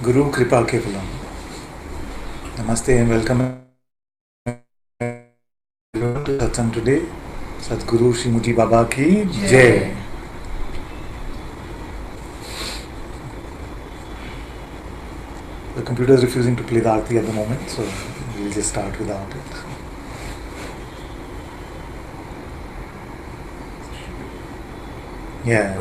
Guru Kripa Kevalam. Namaste and welcome everyone to Satsang today. Sadguru Shrimuji Baba ki Jai. The computer is refusing to play the Aarti at the moment, so we'll just start without it. Yeah.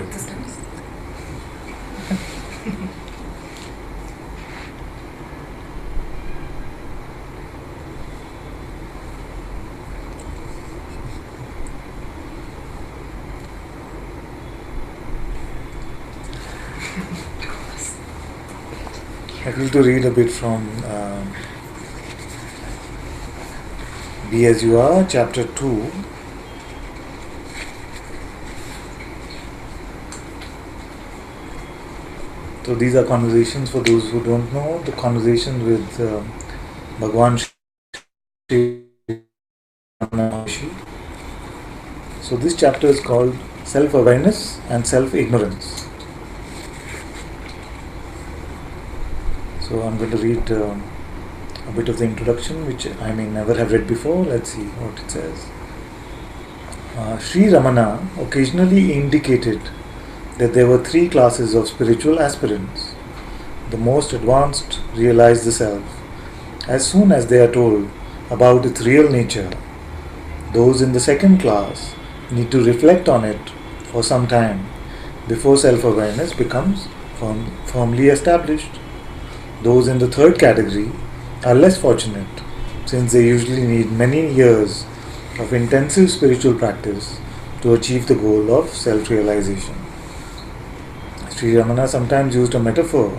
I feel to read a bit from Be As You Are, Chapter 2. So these are conversations for those who don't know, the conversation with Bhagwan Shri Maharshi. So this chapter is called Self-Awareness and Self-Ignorance. So I'm going to read a bit of the introduction, which I may never have read before. Let's see what it says. Sri Ramana occasionally indicated that there were three classes of spiritual aspirants. The most advanced realize the self as soon as they are told about its real nature. Those in the second class need to reflect on it for some time before self-awareness becomes firmly established. Those in the third category are less fortunate, since they usually need many years of intensive spiritual practice to achieve the goal of self-realization. Sri Ramana sometimes used a metaphor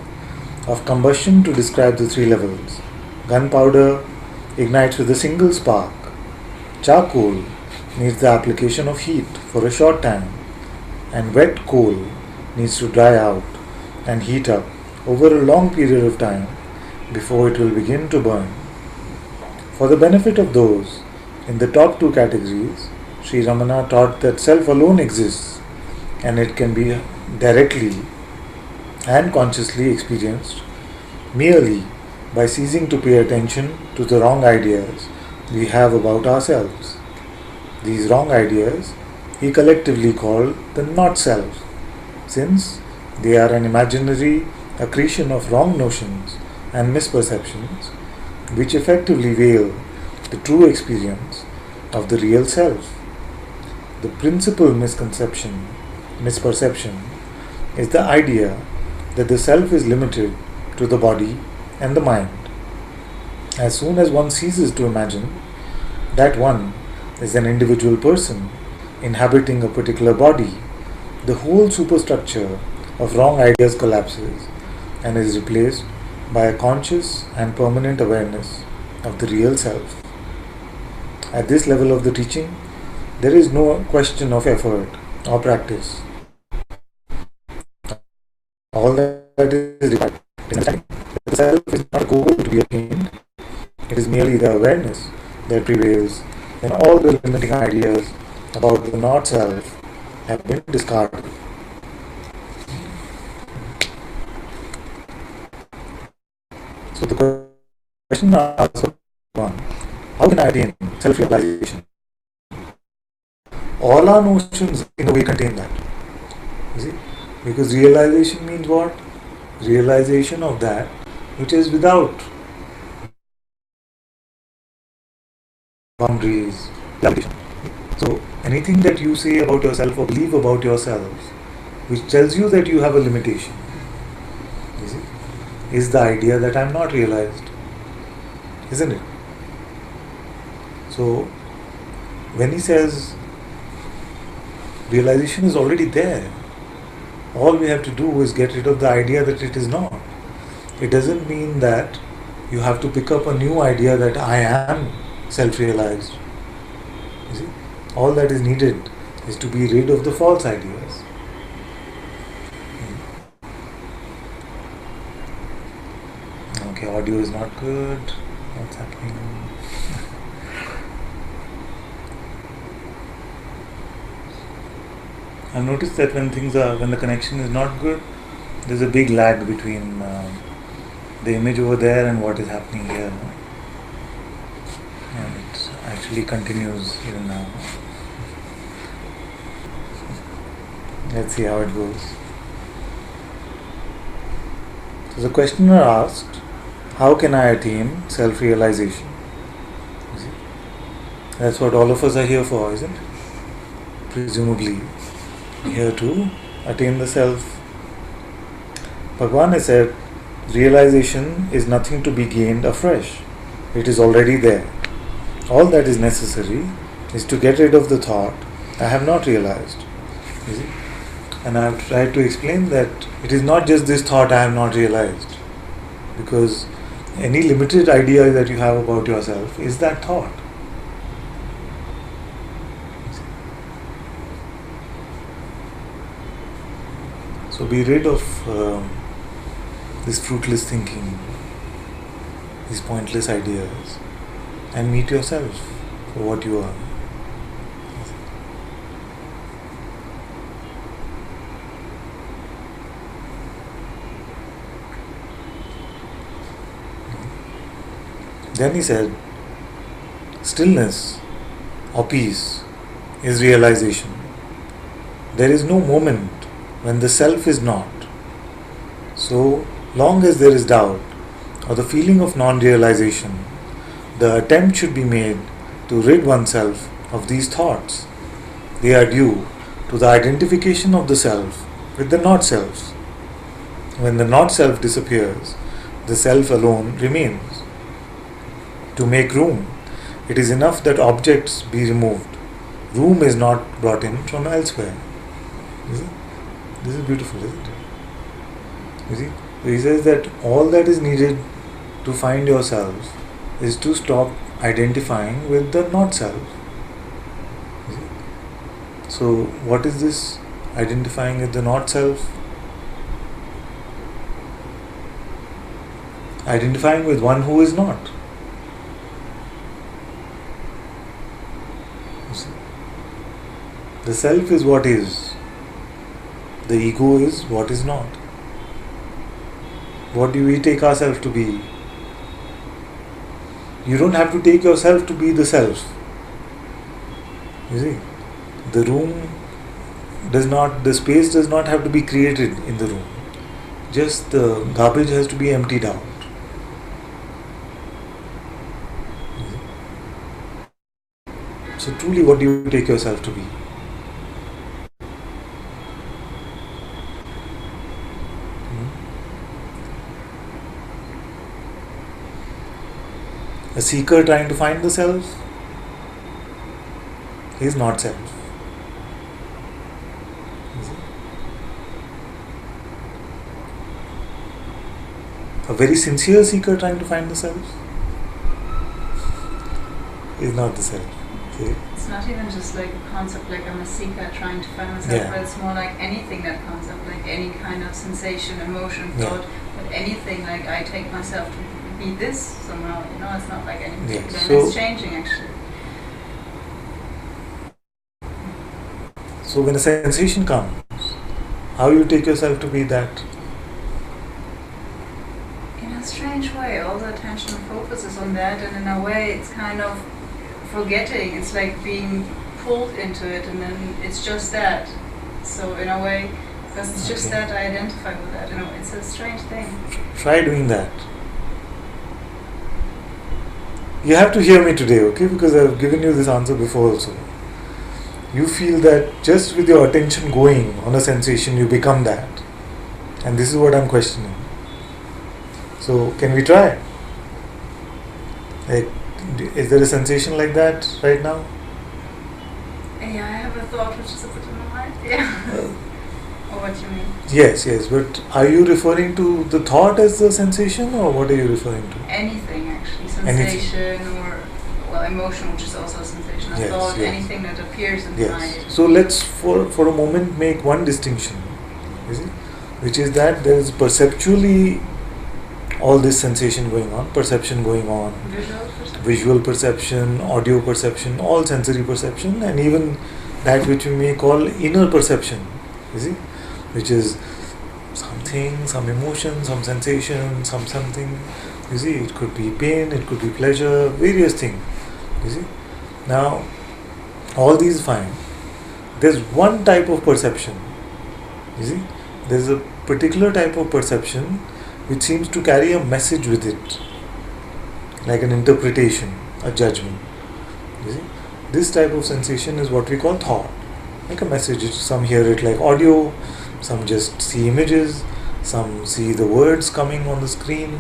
of combustion to describe the three levels. Gunpowder ignites with a single spark. Charcoal needs the application of heat for a short time, and wet coal needs to dry out and heat up over a long period of time before it will begin to burn. For the benefit of those in the top two categories, Sri Ramana taught that self alone exists and it can be directly and consciously experienced merely by ceasing to pay attention to the wrong ideas we have about ourselves. These wrong ideas he collectively called the not self, since they are an imaginary accretion of wrong notions and misperceptions which effectively veil the true experience of the real self. The principal misperception is the idea that the self is limited to the body and the mind. As soon as one ceases to imagine that one is an individual person inhabiting a particular body, the whole superstructure of wrong ideas collapses and is replaced by a conscious and permanent awareness of the real self. At this level of the teaching, there is no question of effort or practice. All that is required is understanding that the self is not a goal to be attained, it is merely the awareness that prevails when all the limiting ideas about the not self have been discarded. So the question asks one, how can I attain self-realization? All our notions in a way contain that. You see? Because realization means what? Realization of that which is without boundaries, limitation. So anything that you say about yourself or believe about yourself which tells you that you have a limitation, you see, is the idea that I am not realized, isn't it? So when he says realization is already there, all we have to do is get rid of the idea that it is not. It doesn't mean that you have to pick up a new idea that I am self-realized. You see, all that is needed is to be rid of the false ideas. Okay, audio is not good. What's happening? I've noticed that when the connection is not good, there's a big lag between the image over there and what is happening here. And it actually continues even now. Let's see how it goes. So the questioner asked, how can I attain self-realization? That's what all of us are here for, isn't it? Presumably, here to attain the self. Bhagavan has said, realization is nothing to be gained afresh. It is already there. All that is necessary is to get rid of the thought, I have not realized. You see? And I have tried to explain that it is not just this thought I have not realized. Because any limited idea that you have about yourself is that thought. So be rid of this fruitless thinking, these pointless ideas, and meet yourself for what you are. Then he said, stillness or peace is realization. There is no moment when the self is not. So long as there is doubt or the feeling of non-realization, the attempt should be made to rid oneself of these thoughts. They are due to the identification of the self with the not-selves. When the not-self disappears, the self alone remains. To make room, it is enough that objects be removed. Room is not brought in from elsewhere. This is beautiful, isn't it? You see? He says that all that is needed to find yourself is to stop identifying with the not-self. So, what is this identifying with the not-self? Identifying with one who is not. The self is what is. The ego is what is not. What do we take ourselves to be? You don't have to take yourself to be the self. You see, the room the space does not have to be created in the room. Just the garbage has to be emptied out. So truly, what do you take yourself to be? A seeker trying to find the self is not self. A very sincere seeker trying to find the self is not the self. See? It's not even just like a concept like I'm a seeker trying to find myself, but it's more like anything that comes up, like any kind of sensation, emotion, thought, but anything like I take myself to be this somehow, it's not like any particular, and it's changing actually. So when a sensation comes, how you take yourself to be that? In a strange way, all the attention focuses on that, and in a way it's kind of forgetting, it's like being pulled into it, and then it's just that. So in a way, because it's just that, I identify with that, it's a strange thing. Try doing that. You have to hear me today, okay? Because I've given you this answer before also. You feel that just with your attention going on a sensation, you become that. And this is what I'm questioning. So, can we try? Like, is there a sensation like that right now? Yeah, I have a thought which is a bit in my mind. Yeah. Or what you mean? Yes, but are you referring to the thought as the sensation, or what are you referring to? Anything actually. Sensation or emotion, which is also a sensation. A thought, anything that appears in the mind. So let's for a moment make one distinction, which is that there is perceptually all this sensation going on, perception going on, visual perception, audio perception, all sensory perception, and even that which we may call inner perception, which is something, some emotion, some sensation, something. You see, it could be pain, it could be pleasure, various things. You see, now all these fine. There's one type of perception. You see, there's a particular type of perception which seems to carry a message with it, like an interpretation, a judgment. You see, this type of sensation is what we call thought, like a message. Some hear it like audio, some just see images, some see the words coming on the screen.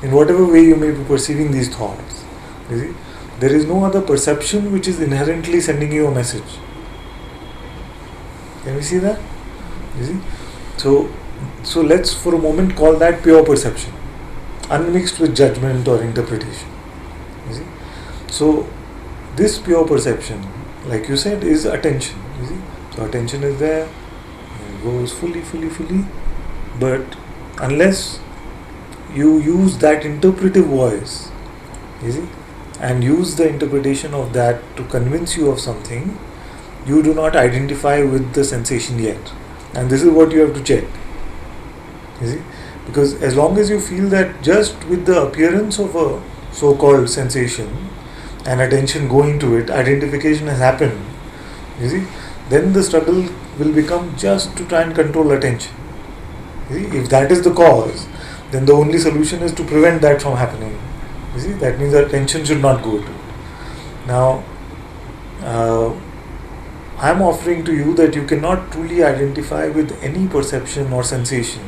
In whatever way you may be perceiving these thoughts, you see, there is no other perception which is inherently sending you a message. Can we see that? You see? So let's for a moment call that pure perception, unmixed with judgment or interpretation. You see? So this pure perception, like you said, is attention. You see? So attention is there, it goes fully. But unless you use that interpretive voice, you see, and use the interpretation of that to convince you of something, you do not identify with the sensation yet. And this is what you have to check. You see? Because as long as you feel that just with the appearance of a so-called sensation and attention going to it, identification has happened, you see, then the struggle will become just to try and control attention. You see? If that is the cause, then the only solution is to prevent that from happening. You see, that means that attention should not go to it. Now, I am offering to you that you cannot truly identify with any perception or sensation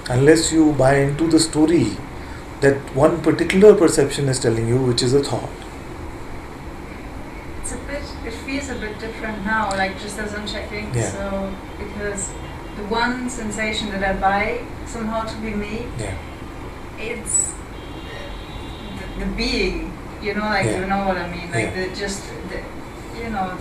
unless you buy into the story that one particular perception is telling you, which is a thought. It feels a bit different now, like just as I'm checking. Yeah. So, because the one sensation that I buy somehow to be me, Yeah. it's the being, you know, like, Yeah. you know what I mean, like Yeah. you know,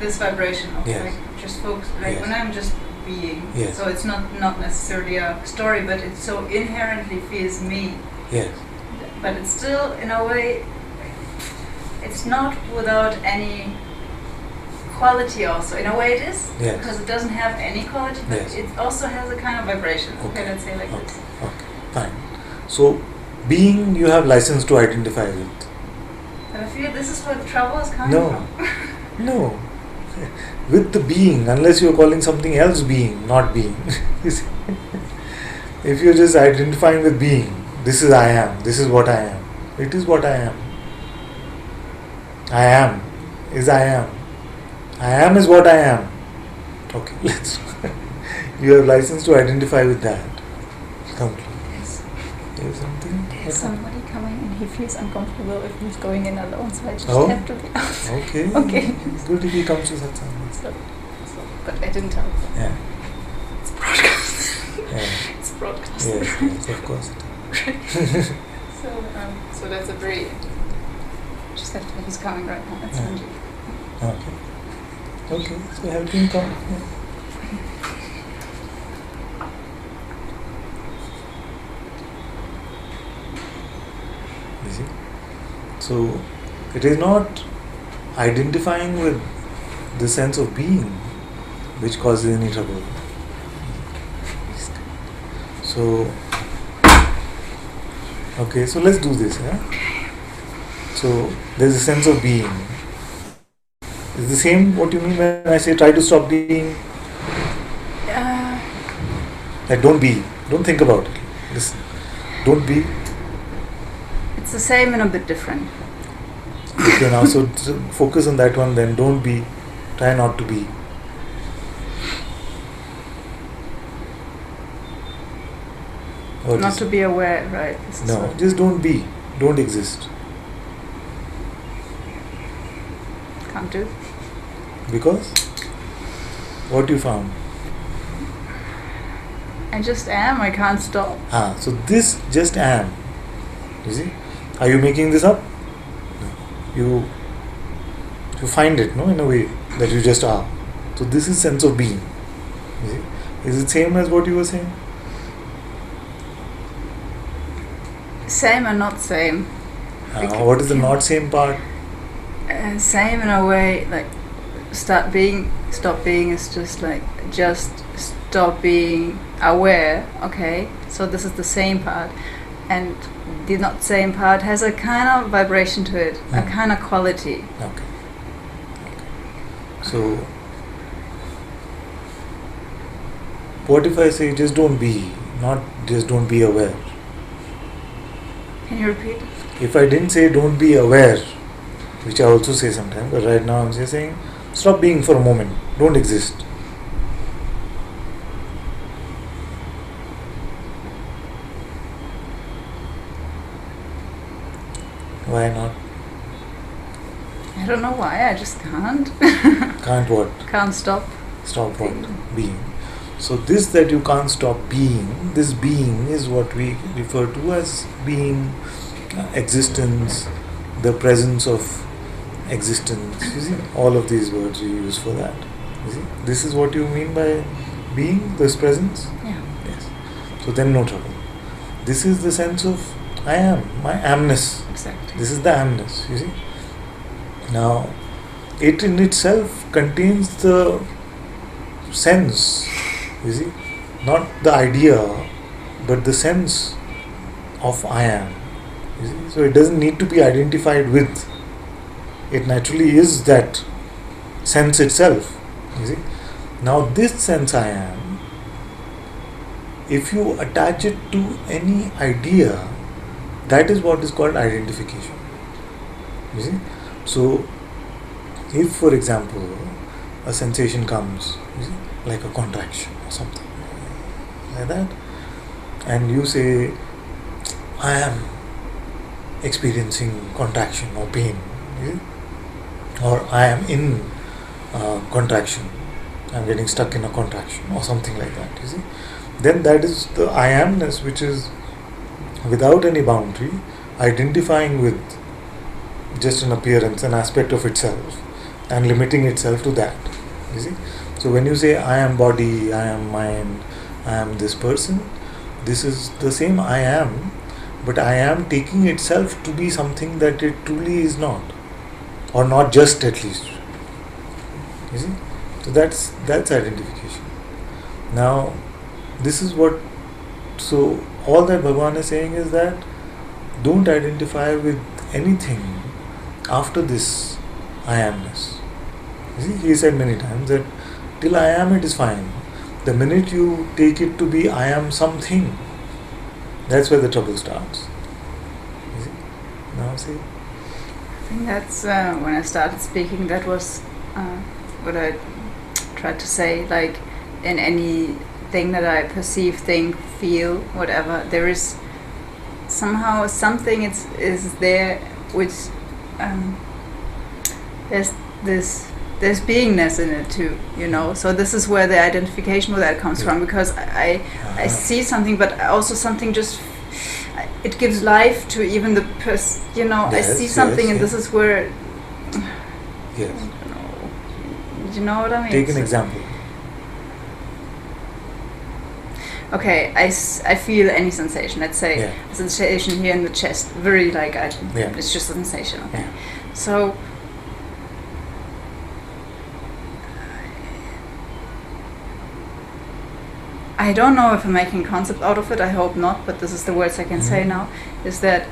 this vibration of Yes. like just focus, like Yes. when I'm just being. Yes. So it's not necessarily a story, but it so inherently feels me. Yes. But it's still, in a way, it's not without any quality also. In a way it is, Yes. because it doesn't have any quality, but Yes. it also has a kind of vibration. Okay, let's say like Okay. this. Okay. Fine. So, being you have license to identify with. But I feel this is where the trouble is coming No. from. No. With the being, unless you're calling something else being, not being. You see? If you're just identifying with being, this is I am, this is what I am. It is what I am. I am is I am. I am is what I am. Okay, let's. You have license to identify with that. Come. There's something. There's somebody coming and he feels uncomfortable if he's going in alone, so I just Oh. have to be out. Okay. Okay. It's good if he comes to Satsang. But I didn't tell him. Yeah. It's broadcast. Yeah. It's broadcast. Yes, of course. So that's a very. Just have to. He's coming right now. That's Yeah. Okay. Okay, so help him come. Yeah. You see? So, it is not identifying with the sense of being which causes any trouble. So, okay, so let's do this. Yeah? So, there's a sense of being. Is the same what you mean when I say try to stop being? Like don't be. Don't think about it. Listen. Don't be. It's the same and a bit different. Okay, now so focus on that one then. Don't be. Try not to be. What Not is to it? be aware, right? This is No, what- just don't be. Don't exist. Can't do. Because what you found? I just am. I can't stop. So this just am. You see? Are you making this up? No. You find it, no, in a way that you just are. So this is sense of being. You see? Is it same as what you were saying? Same and not same. What is the not same part? Same in a way, like stop being is just like just stop being aware, okay, so this is the same part, and the not same part has a kind of vibration to it, a kind of quality. Okay. So, what if I say just don't be, not just don't be aware? Can you repeat? If I didn't say don't be aware, which I also say sometimes, but right now I'm just saying stop being for a moment, don't exist. Why not? I don't know why, I just can't. Can't what? Can't stop. Stop what? Being. So this that you can't stop being, this being is what we refer to as being, existence, the presence of existence. You see, all of these words we use for that. You see, this is what you mean by being, this presence? Yeah. Yes. So then no trouble. This is the sense of I am, my amness. Exactly. This is the amness, you see. Now, it in itself contains the sense, you see, not the idea, but the sense of I am. You see? So it doesn't need to be identified with. It naturally is that sense itself. You see. Now this sense I am, if you attach it to any idea, that is what is called identification. You see. So if, for example, a sensation comes, you see, like a contraction or something like that, and you say, I am experiencing contraction or pain, you see? Or I am in contraction, I am getting stuck in a contraction or something like that, you see, then that is the I amness, which is without any boundary, identifying with just an appearance, an aspect of itself, and limiting itself to that. You see? So when you say I am body, I am mind, I am this person, this is the same I am, but I am taking itself to be something that it truly is not, or not just at least. You see? So that's identification. Now, this is what. So all that Bhagavan is saying is that don't identify with anything after this I amness. You see, he said many times that till I am it is fine. The minute you take it to be I am something, that's where the trouble starts. You see? Now see? I think that's when I started speaking, that was what I tried to say, like in anything that I perceive, think, feel, whatever, there is somehow something is there which there's beingness in it too, you know. So this is where the identification with that comes from, because I see something, but also something just it gives life to even the person, you know. Yes, I see something, yes, and yes. this is where Yes. you know what I mean. Take an example. Okay, I feel any sensation. Let's say Yeah. a sensation here in the chest, very like Yeah. it's just a sensation. Okay, Yeah. so I don't know if I'm making concept out of it. I hope not, but this is the words I can say Mhm. now. Is that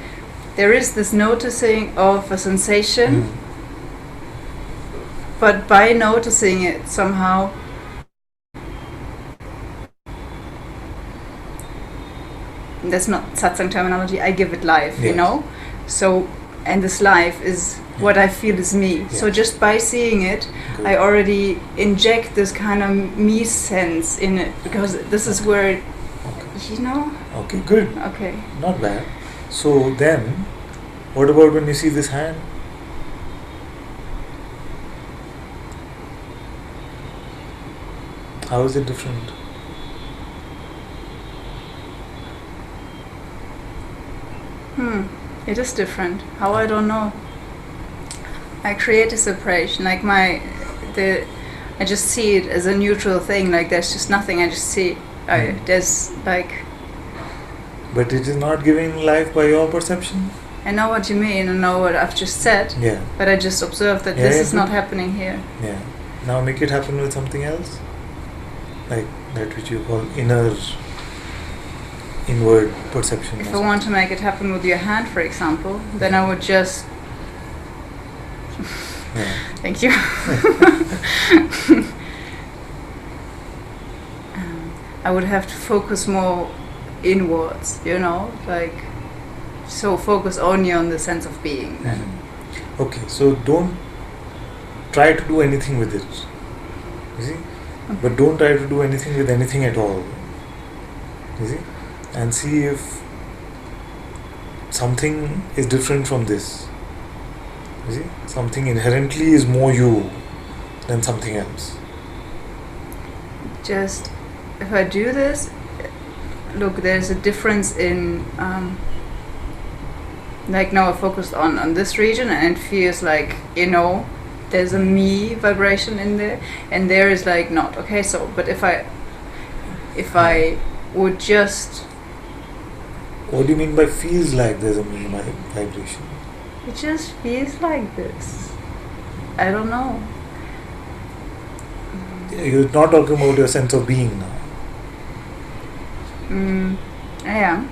there is this noticing of a sensation, Mm. but by noticing it somehow. That's not satsang terminology. I give it life, you Yes. know. So, and this life is what I feel is me. So Yes. just by seeing it, Good. I already inject this kind of me sense in it, because this is where, Okay. you know. Okay, good. Okay. Not bad. So then, what about when you see this hand? How is it different? It is different. How, I don't know. I create a separation, like I just see it as a neutral thing. Like there's just nothing. I just see. There's like. But it is not giving life by your perception? I know what you mean. I know what I've just said. Yeah. But I just observe that Yeah, this yeah, is not good. happening here. Yeah. Now make it happen with something else. like that which you call inward perception. If I want to make it happen with your hand, for example, then I would just... Yeah. Thank you. I would have to focus more inwards, like, so focus only on the sense of being. Mm-hmm. Okay, so don't try to do anything with it, you see, but don't try to do anything with anything at all, you see, and see if something is different from this, you see, something inherently is more you than something else. Just, if I do this, look, there's a difference in, like now I focused on this region and it feels like, there's a me vibration in there, and there is like not. Okay, so, but if I would just... What do you mean by feels like there's a me vibration? It just feels like this. I don't know. You're not talking about your sense of being now. I am.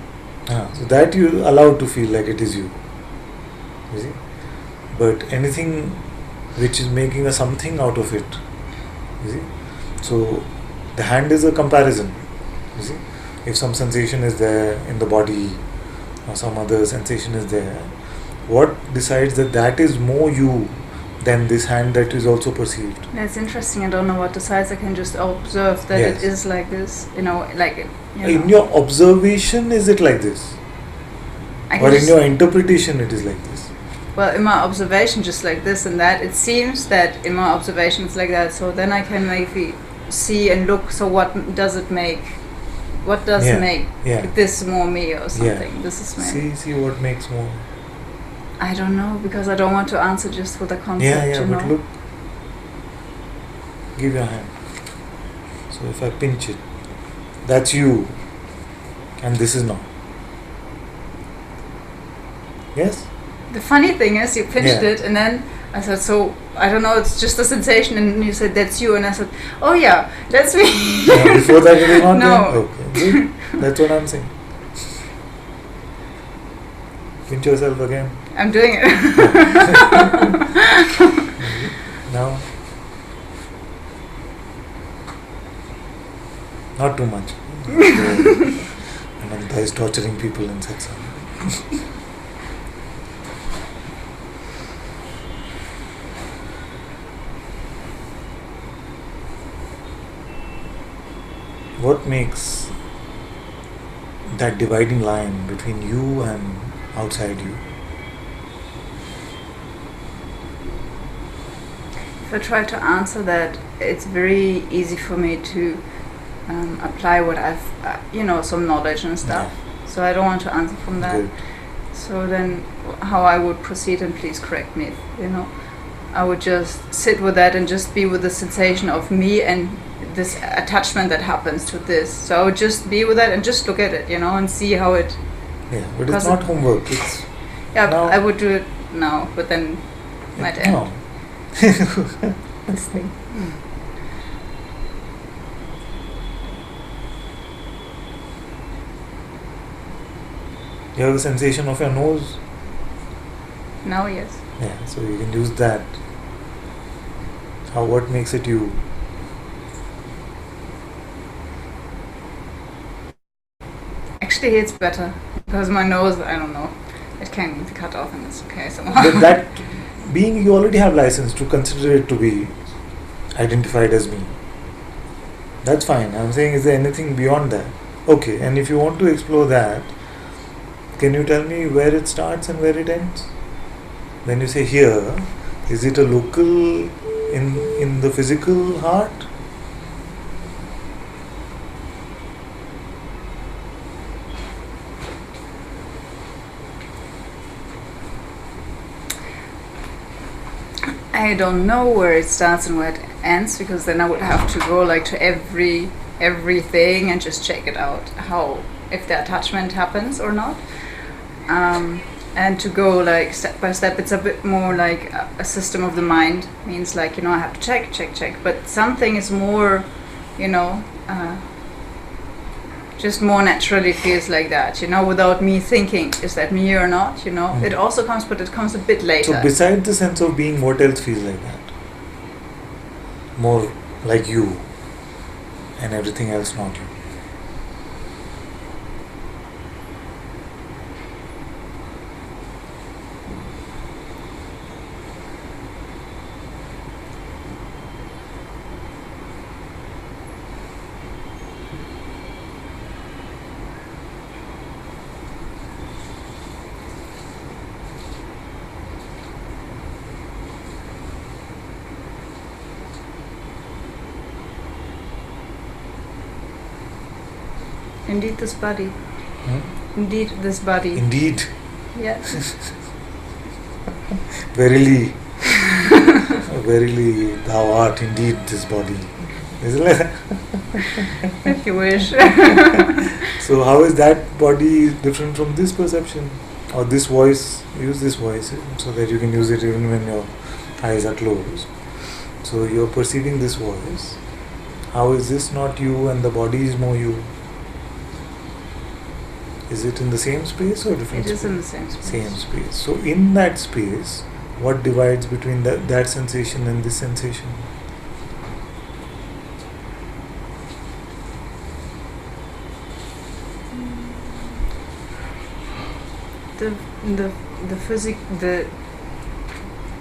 So that you allowed to feel like it is you see, but anything which is making a something out of it, you see, so the hand is a comparison, you see, if some sensation is there in the body or some other sensation is there, what decides that is more you than this hand that is also perceived? That's interesting. I don't know what decides. I can just observe that Yes. it is like this, like In your observation is it like this, or in your interpretation it is like this? Well, in my observation just like this and that, it seems that in my observation it's like that, so then I can maybe see and look, so what does it make? What does make this more me or something? This is me. See what makes more. I don't know, because I don't want to answer just with a concept. But look, give your hand. So if I pinch it, that's you, and this is not. Yes? The funny thing is, you pinched it, and then I said, so, I don't know, it's just a sensation, and you said, that's you, and I said, oh yeah, that's me. Before that it is not? No. Okay, good. That's what I'm saying. Pinch yourself again. I'm doing it. Now. Not too much. Ananta is torturing people in Satsang. What makes that dividing line between you and outside you? If I try to answer that, it's very easy for me to apply what I've, some knowledge and stuff. Yeah. So I don't want to answer from that. Good. So then how I would proceed, and please correct me if, I would just sit with that and just be with the sensation of me and this attachment that happens to this. So I would just be with that and just look at it, and see how it... Yeah, but it's not homework. It's... Yeah, now. I would do it now, but then might end. No. This thing. You have the sensation of your nose? Now, yes. Yeah, so you can use that. What makes it you? Actually, it's better, because my nose, I don't know, it can be cut off and it's okay somehow. But that being, you already have license to consider it to be identified as me. That's fine. I'm saying, is there anything beyond that? Okay, and if you want to explore that, can you tell me where it starts and where it ends? When you say here, is it a local in the physical heart? I don't know where it starts and where it ends, because then I would have to go like to everything and just check it out, if the attachment happens or not. And to go like step by step, it's a bit more like a system of the mind. Means like, I have to check. But something is more, just more naturally feels like that, without me thinking, is that me or not, It also comes, but it comes a bit later. So besides the sense of being, what else feels like that? More like you and everything else not you. Indeed, this body. Hmm? Indeed, this body. Indeed. Yeah. Verily, verily, thou art indeed this body. Isn't it? If you wish. So how is that body different from this perception? Or this voice? Use this voice so that you can use it even when your eyes are closed. So you're perceiving this voice. How is this not you and the body is more you? Is it in the same space or different It space? is in the same space. Same space. So in that space, what divides between that sensation and this sensation?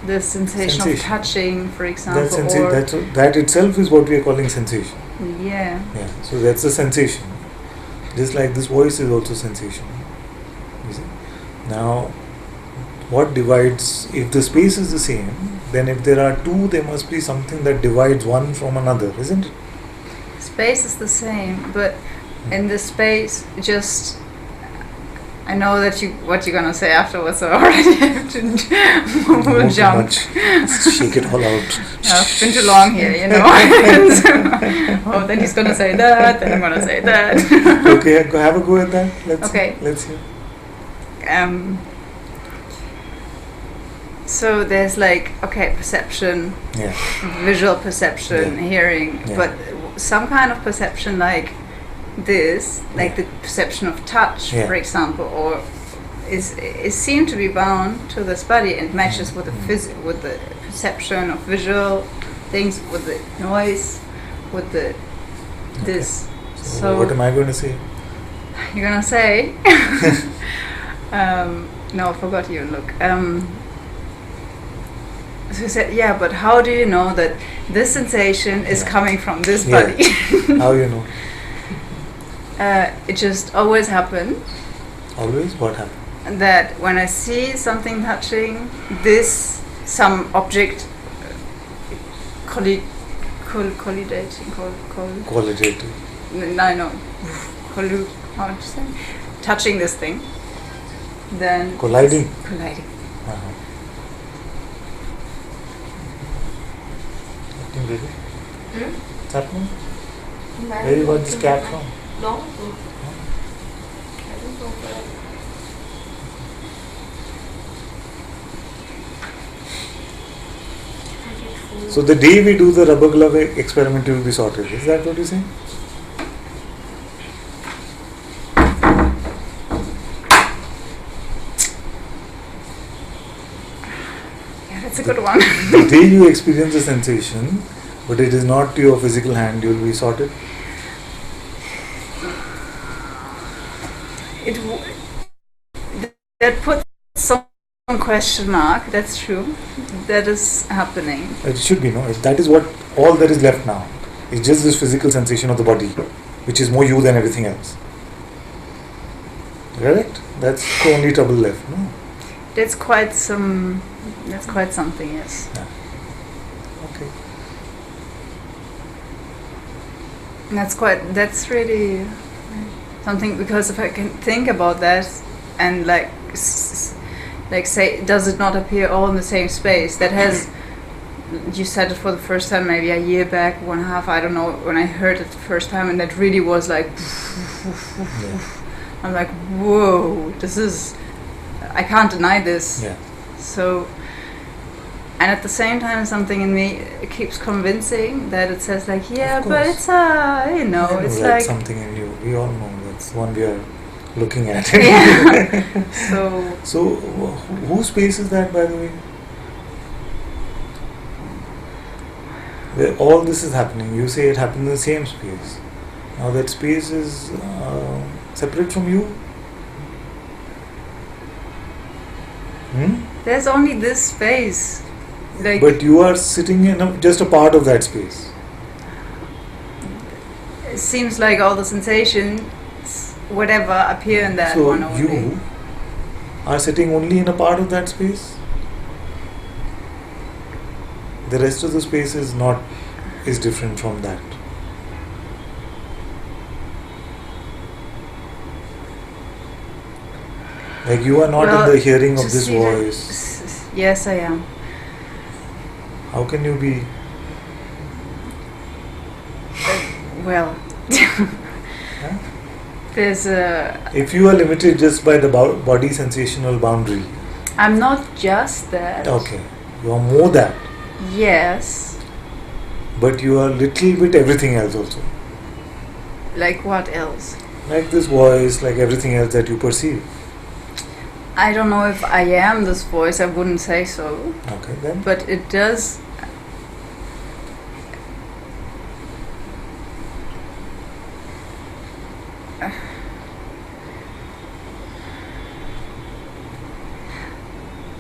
The sensation of touching, for example, that itself is what we are calling sensation. Yeah. Yeah. So that's the sensation. Just like this voice is also sensation. You see? Now, what divides? If the space is the same, then if there are two, there must be something that divides one from another, isn't it? Space is the same, but in the space, just I know that what you're gonna say afterwards, so I already have to Not jump. much. Shake it all out. It's been too long here, Oh, then he's gonna say that, then I'm gonna say that. Okay, have a go at that. Let's hear. So there's perception, Yeah. visual perception, hearing, Yeah. but some kind of perception like this, like the perception of touch, for example, or is seen to be bound to this body and matches with with the perception of visual things, with the noise, with the this. So what am I going to say? You're gonna say? No, I forgot you. Look. So he said, yeah, but how do you know that this sensation is coming from this body? How you know? It just always happened. Always? What happened? That when I see something touching some object collidating. Qualitative. No. How do you say? Touching this thing. Then Colliding. Uh-huh. What's happening? Where you got this cap from? No. I don't know where. So the day we do the rubber glove experiment, will be sorted. Is that what you're saying? Yeah, that's a good one. The day you experience the sensation, but it is not your physical hand, you will be sorted. That puts some question mark. That's true. That is happening. It should be, no? That is what all that is left now. It's just this physical sensation of the body, which is more you than everything else. Correct? That's the only trouble left, no? That's quite something, yes. Yeah. Okay. That's really something, because if I can think about that and say, does it not appear all in the same space? That has, you said it for the first time maybe a year back, 1.5, I don't know, when I heard it the first time, and that really was like, I'm like, whoa, I can't deny this. Yeah. So, And at the same time, something in me keeps convincing that it says like, yeah, Of but course. it's you know, I know it's that's like something in you. We all know that's one we are looking at. yeah. So, whose space is that, by the way? Where all this is happening, you say it happened in the same space. Now that space is separate from you. There's only this space. Like, But you are sitting in just a part of that space. it seems like all the sensations, whatever, appear in that So one only. you are sitting only in a part of that space. The rest of the space is different from that. Like you are not Well, in the hearing of to this see that- voice. Yes, I am. How can you be? Well, there's a. If you are limited just by the body sensational boundary, I'm not just that. okay, you are more that, Yes. but you are little bit everything else also. Like what else? Like this voice, like everything else that you perceive. I don't know if I am this voice. I wouldn't say so. Okay, then. But it does.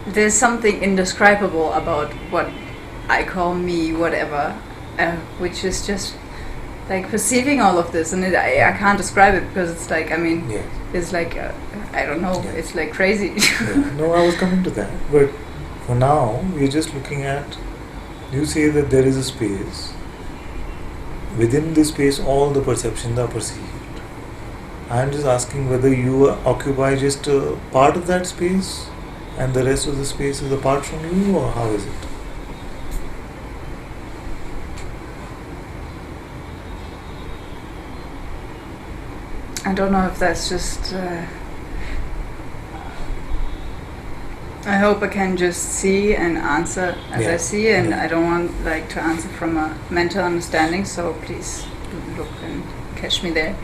There's something indescribable about what I call me, whatever, which is just like perceiving all of this, and I can't describe it because it's like, I mean, Yes. it's like I don't know, Yes. it's like crazy. Yeah. No, I was coming to that. But for now, we're just looking at. You say that there is a space. Within this space, all the perceptions are perceived. I'm just asking whether you occupy just a part of that space and the rest of the space is apart from you, or how is it? I don't know if that's just. I hope I can just see and answer as I Yeah. see, and Yeah. I don't want like to answer from a mental understanding. So please look and catch me there.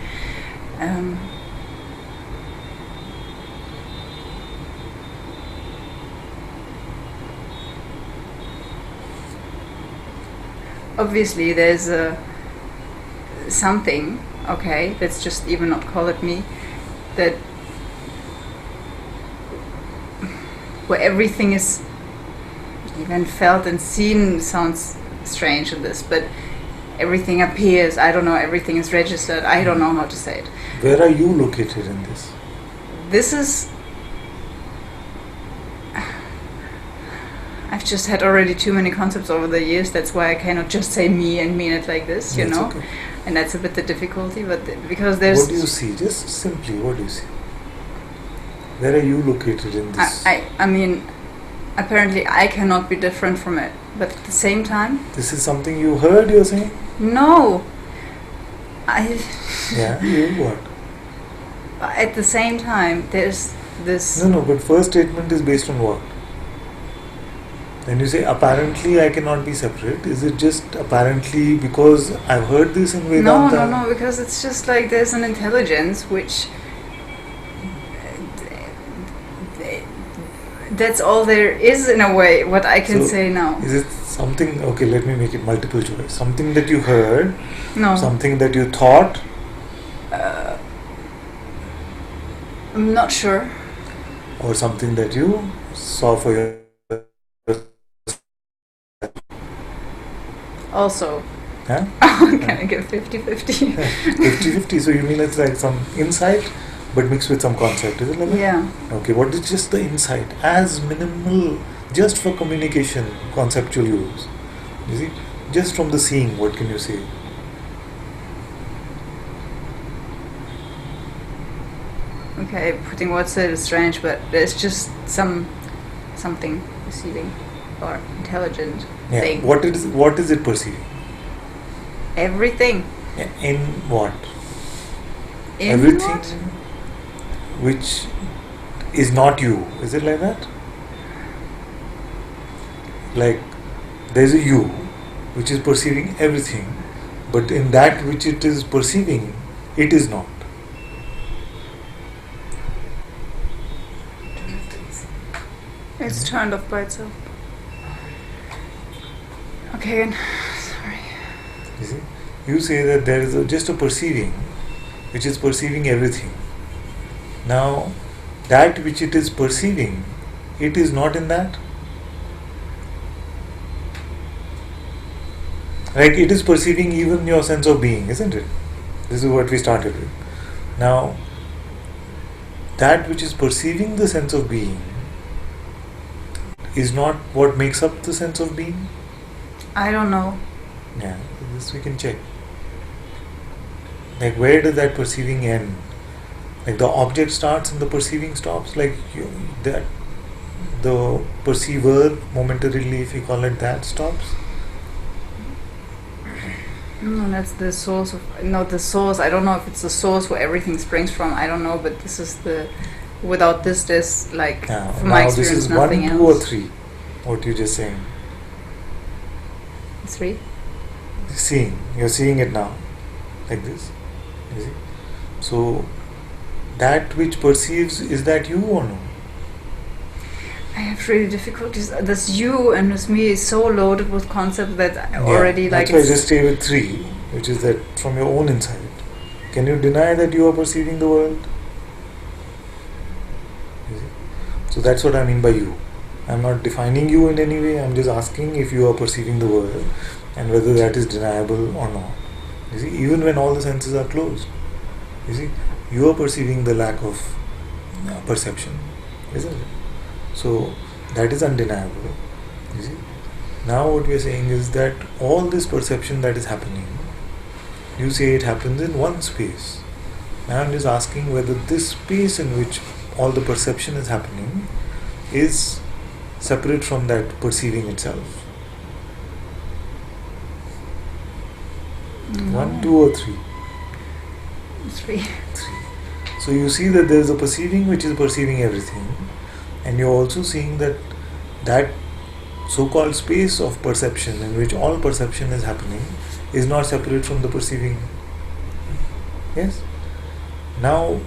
Obviously, there's something. Okay, let's just even not call it me. That where everything is even felt and seen sounds strange in this, but everything appears. I don't know. Everything is registered. I don't know how to say it. Where are you located in this? This is. I've just had already too many concepts over the years. That's why I cannot just say me and mean it like this, you That's know. okay. And that's a bit the difficulty, but because there's. What do you see? Just simply, what do you see? Where are you located in this? I mean, apparently I cannot be different from it, but at the same time, This is something you heard, you're saying? no. Yeah, you what? At the same time, there's this. No, but first statement is based on what? When you say apparently I cannot be separate, is it just apparently because I've heard this in Vedanta? No, because it's just like there's an intelligence which. That's all there is in a way, what I can So, say now. Is it something, okay, let me make it multiple choice. Something that you heard, No. something that you thought, I'm not sure. or something that you saw for your. Also. Huh? Can I get 50-50? 50-50, so you mean it's like some insight but mixed with some concept, is it like that? Yeah. Okay, what is just the insight as minimal, just for communication, conceptual use? You see, just from the seeing, what can you say? Okay, putting words to it is strange, but there's just something perceiving or intelligent Yeah. thing. What is it perceiving? Everything. In what? In Everything what? which is not you. Is it like that? Like there's a you which is perceiving everything, but in that which it is perceiving, it is not. It's turned off by itself. Okay, again. Sorry. You see? You say that there is just a perceiving which is perceiving everything. Now, that which it is perceiving, it is not in that. Like it is perceiving even your sense of being, isn't it? This is what we started with. Now, that which is perceiving the sense of being is not what makes up the sense of being. I don't know. Yeah, this we can check. Like where does that perceiving end? Like the object starts and the perceiving stops. Like that, the perceiver momentarily, if you call it that, stops. No, that's the source of. No, the source. I don't know if it's the source where everything springs from. I don't know, but this is the. Without this, there's like from my Now experience, this is nothing 1, else. 2 or 3. What you're just saying. 3. Seeing. You're seeing it now. Like this. You see? So that which perceives, is that you or no? I have really difficulties. This you and this me is so loaded with concepts that I already like. That's why I just stay with 3, which is that from your own inside. Can you deny that you are perceiving the world? You see? So that's what I mean by you. I'm not defining you in any way. I'm just asking if you are perceiving the world and whether that is deniable or not. You see, even when all the senses are closed, you see, you are perceiving the lack of perception, isn't it? So that is undeniable. You see. Now what we are saying is that all this perception that is happening, you say it happens in one space. Now I'm just asking whether this space in which all the perception is happening is separate from that perceiving itself. No. 1, 2 or 3? 3. 3. So you see that there is a perceiving which is perceiving everything, and you're also seeing that that so-called space of perception in which all perception is happening is not separate from the perceiving. Yes? Now,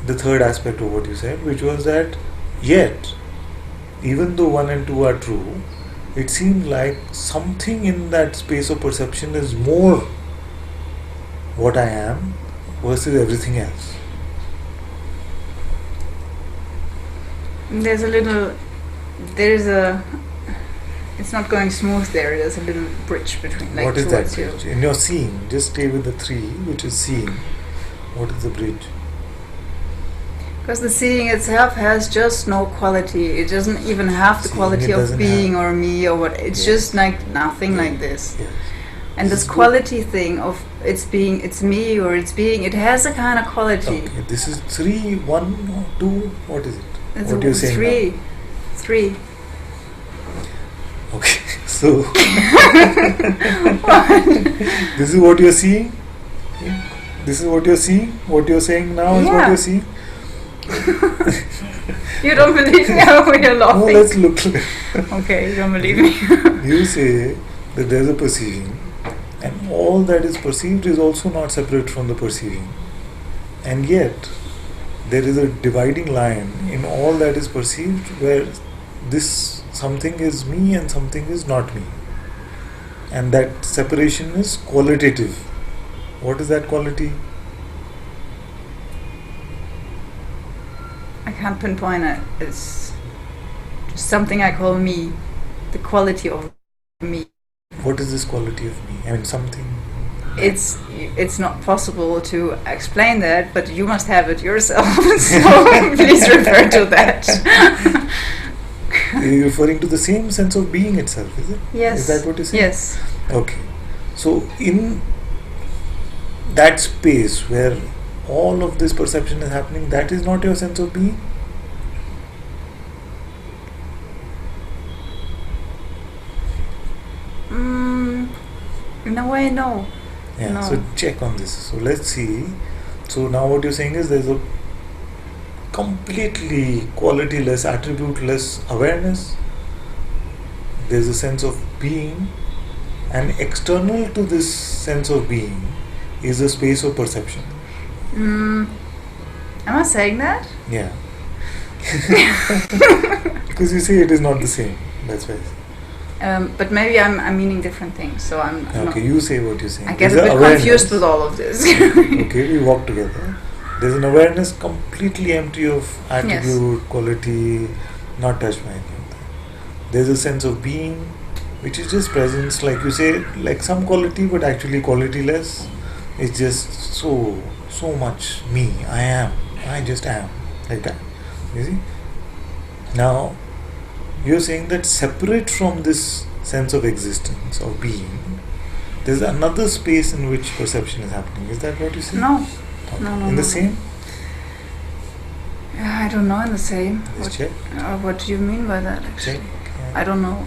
the third aspect of what you said, which was that yet, even though 1 and 2 are true, it seems like something in that space of perception is more what I am versus everything else. There's it's not going smooth there. There's a little bridge between. Like, What is that towards you. bridge? In your seeing, just stay with the 3, which is seeing. What is the bridge? Because the seeing itself has just no quality. It doesn't even have the Seeing, quality it of doesn't being have- or me or what. It's Yes. just like nothing like this. Yes. And This this is good. quality thing of it's being, it's me or it's being, it has a kind of quality. Okay, this is 3, 1, 2, what is it? It's What you're saying 3. 3. Okay, so this is what you're seeing? This is what you're seeing? What you're saying now is what Yeah. you're seeing? You don't believe me? Oh, you're No, laughing. let's look. Okay, you don't believe me. You say that there's a perceiving, and all that is perceived is also not separate from the perceiving. And yet, there is a dividing line in all that is perceived where this something is me and something is not me. And that separation is qualitative. What is that quality? I can't pinpoint it. It's just something I call me. The quality of me. What is this quality of me? I mean, something. It's not possible to explain that, but you must have it yourself. So please refer to that. You're referring to the same sense of being itself, is it? Yes. Is that what you're saying? Yes. Okay. So, in that space where all of this perception is happening, that is not your sense of being? In a way, no. Yeah, No. so check on this. So let's see. So now what you're saying is there's a completely qualityless, attribute-less awareness. there's a sense of being, and external to this sense of being is a space of perception. Am I saying that? Yeah. Because you see, it is not the same. That's why. But maybe I'm meaning different things, so I'm not, Okay, you say what you're saying. I get There's a bit awareness. confused with all of this. Okay, we walk together. There's an awareness completely empty of attribute, quality, not touched by any of that. There's a sense of being, which is just presence, like you say, like some quality, but actually qualityless. It's just so much me. I just am, like that. You see? Now, you're saying that separate from this sense of existence, of being, there's another space in which perception is happening. Is that what you say? No. Okay. No, In the no. same? I don't know in the same. Let's check. What do you mean by that, actually? Check. I don't know.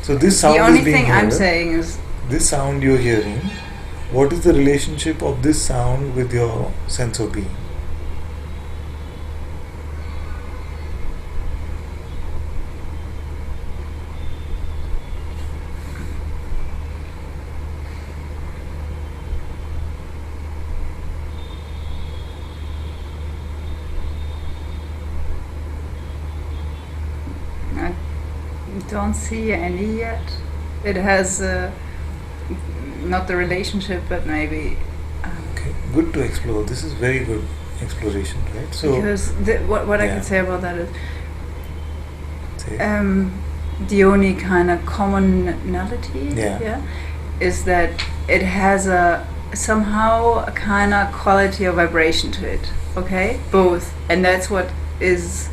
So this sound The only is being thing heard. I'm saying is, This sound you're hearing, what is the relationship of this sound with your sense of being? I don't see any yet. It has not the relationship, but maybe Okay, good to explore. This is very good exploration, right? So, because what I yeah. can say about that is say, the only kind of commonality Yeah. is that it has somehow a kind of quality or vibration to it. Okay, both, and that's what is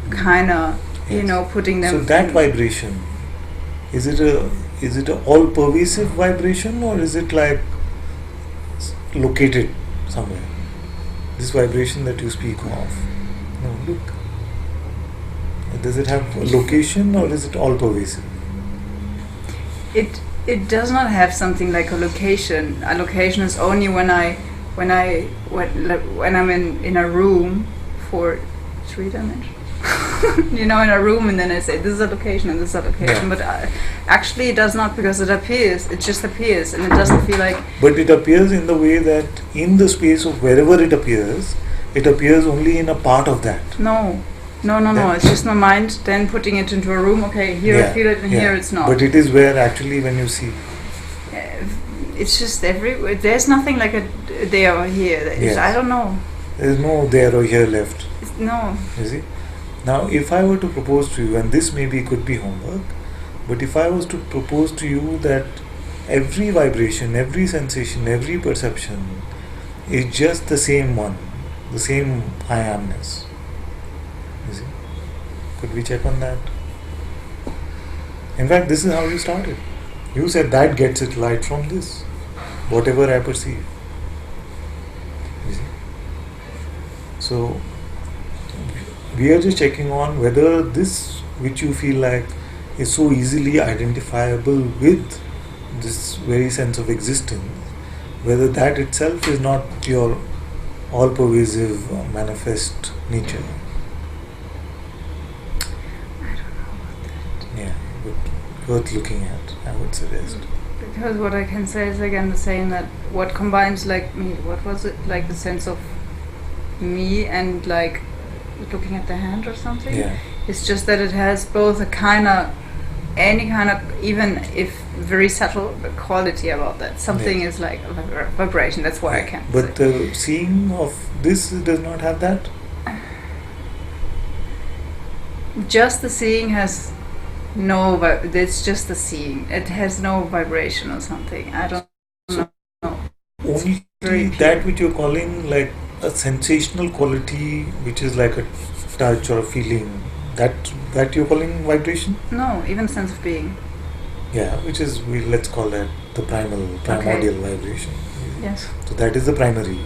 kind of Yes. putting them. So that vibration, is it a all pervasive vibration, or is it like located somewhere? This vibration that you speak of. No, look. Does it have a location, or is it all pervasive? It does not have something like a location. A location is only when I'm in a room for 3 dimensions. In a room, and then I say this is a location and this is a location. Yeah. But actually, it does not, because it appears. It just appears, and it doesn't feel like. But it appears in the way that in the space of wherever it appears only in a part of that. No. Then- It's just my mind then putting it into a room. Okay, here I feel it, and here it's not. But it is where actually when you see. It's just everywhere. There's nothing like a there or here. Yes. I don't know. There is no there or here left. No. You see? Now, if I were to propose to you, and this maybe could be homework, but if I was to propose to you that every vibration, every sensation, every perception is just the same one, the same I amness. You see? Could we check on that? In fact, this is how you started. You said that gets its light from this, whatever I perceive. You see? So, we are just checking on whether this which you feel like is so easily identifiable with this very sense of existence, whether that itself is not your all pervasive manifest nature. I don't know about that. Yeah, but worth looking at, I would suggest. Because what I can say is again the same, that what combines like me, what was it, like the sense of me and like looking at the hand or something. Yeah. It's just that it has both a kind of, any kind of, even if very subtle quality about that. Something Yes. is like a vibration. That's what I can But say. the seeing of this does not have that. Just the seeing has no. It's just the seeing. It has no vibration or something. I don't know. Only very that which you're calling like a sensational quality, which is like a touch or a feeling, that you're calling vibration. No, even sense of being. Yeah, which is, let's call that the primordial vibration. Yes. So that is the primary.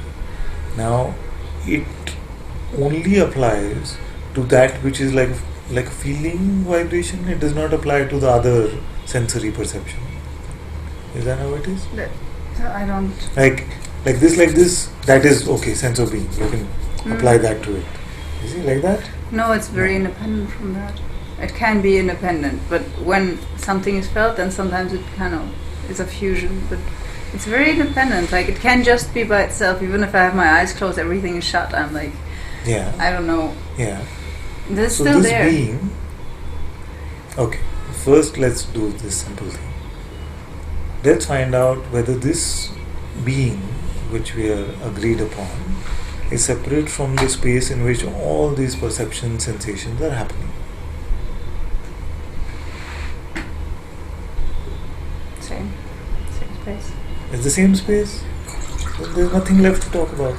Now, it only applies to that which is like feeling vibration. It does not apply to the other sensory perception. Is that how it is? I don't. Like this. That is okay. Sense of being. You can apply that to it. You see, like that. No, it's very independent from that. It can be independent, but when something is felt, then sometimes it kind of is a fusion. But it's very independent. Like, it can just be by itself. Even if I have my eyes closed, everything is shut. I'm like, Yeah. I don't know. Yeah. It's So still this there. being, okay, first let's do this simple thing. Let's find out whether this being which we are agreed upon is separate from the space in which all these perception sensations are happening. Same space. It's the same space. Then there's nothing left to talk about.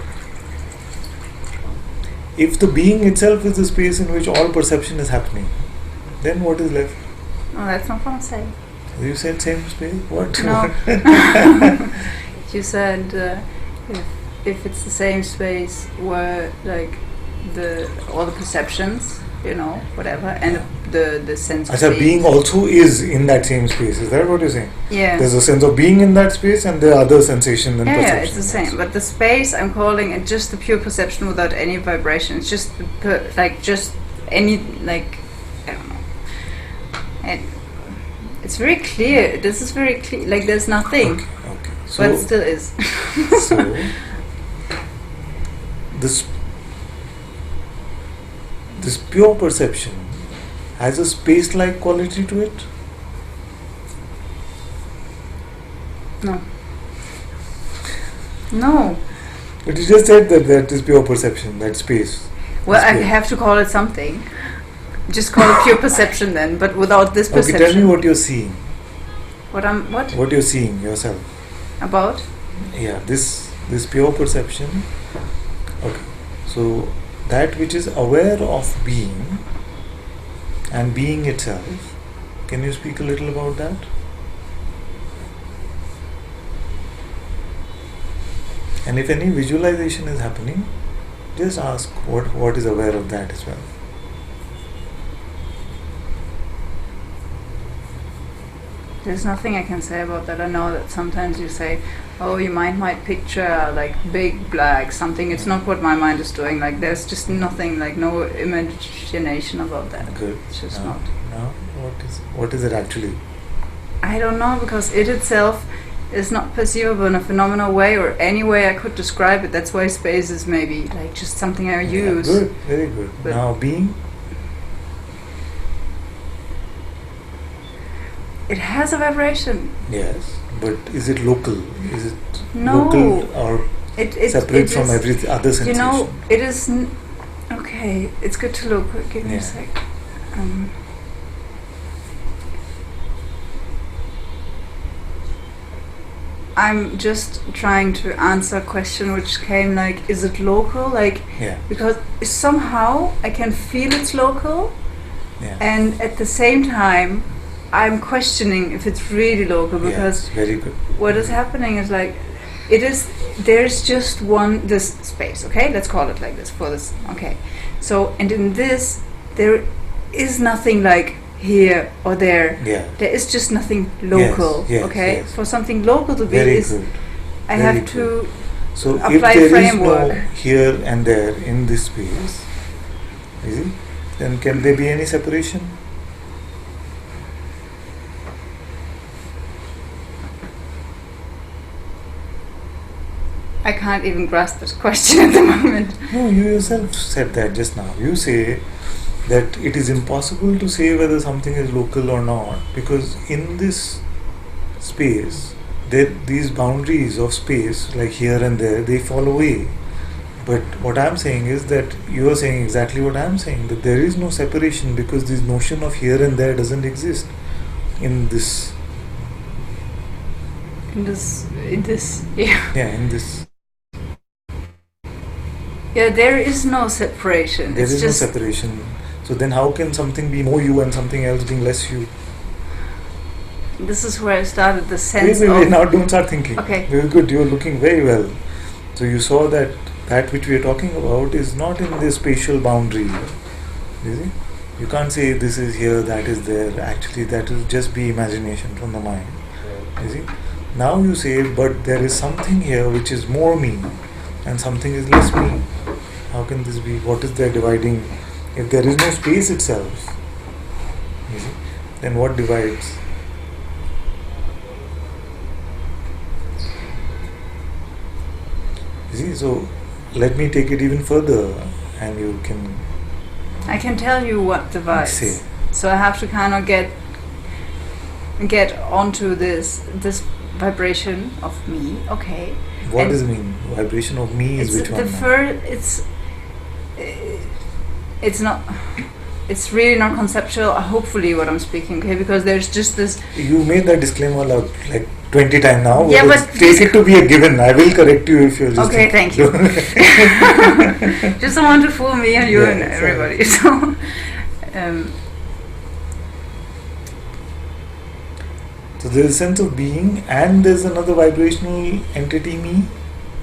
If the being itself is the space in which all perception is happening, then what is left? Oh, that's not what I'm saying. You said same space? What? No. You said if it's the same space where like all the perceptions, whatever, and the sense of Achha, being also is in that same space. Is that what you're saying? Yeah. There's a sense of being in that space and there are other sensation and perception. Yeah, it's the same. But the space I'm calling it just the pure perception without any vibration. It's just just any I don't know. It's very clear. This is very clear. Like there's nothing. Okay. But it still is. So this pure perception has a space-like quality to it. No. No. But you just said that is pure perception, that space. Well, I pure. have to call it something. Just call it pure perception then, but without this perception. Okay, tell me what you're seeing. What? What you're seeing yourself. About? Yeah, this pure perception. Okay, so that which is aware of being and being itself. Can you speak a little about that? And if any visualization is happening, just ask what is aware of that as well. There's nothing I can say about that. I know that sometimes you say, oh, your mind might picture like big black something. It's not what my mind is doing. Like there's just nothing, like no imagination about that. Good. It's just No. not. No? What is it actually? I don't know, because it itself is not perceivable in a phenomenal way or any way I could describe it. That's why space is maybe like just something I use. Good, very good. But now being? It has a vibration. Yes, but is it local? Is it No. local or It separate from is, every other sensation? It is. Okay, it's good to look. Give me a sec. I'm just trying to answer a question which came like, is it local? Like, Yeah. because somehow I can feel it's local, Yeah. and at the same time, I'm questioning if it's really local, because yes, very good. what is happening is like, there's just this space, okay? Let's call it like this for this, okay? So, and in this, there is nothing like here or there. Yeah. There is just nothing local, yes, okay? yes. For something local to be Very is, good. I Very have to So if apply there framework. is no here and there in this space, is it? Then can there be any separation? I can't even grasp this question at the moment. No, you yourself said that just now. You say that it is impossible to say whether something is local or not, because in this space, these boundaries of space, like here and there, they fall away. But what I'm saying is that you are saying exactly what I'm saying, that there is no separation, because this notion of here and there doesn't exist in this. In this, yeah. Yeah, in this. Yeah, there is no separation. There It's is just no separation. So then how can something be more you and something else being less you? This is where I started the sense Wait, of. now don't start thinking. Okay. Very good, you're looking very well. So you saw that which we are talking about is not in this spatial boundary. You see? You can't say this is here, that is there. Actually, that will just be imagination from the mind. You see? Now you say, but there is something here which is more me and something is less me. How can this be? What is there dividing? If there is no space itself, You see? Then what divides? You see, so let me take it even further, and you can I can tell you what divides. say. So I have to kind of get onto this vibration of me. Okay. What And does it mean? Vibration of me is It's which the one? now? first. It's not. It's really not conceptual. Hopefully, what I'm speaking, okay? Because there's just this. You made that disclaimer like 20 times now. Yeah, but take it to be a given. I will correct you if you're just. Okay, thank you. Just don't want to fool me and you Yeah, and it's everybody. So, So there's a sense of being, and there's another vibrational entity, me.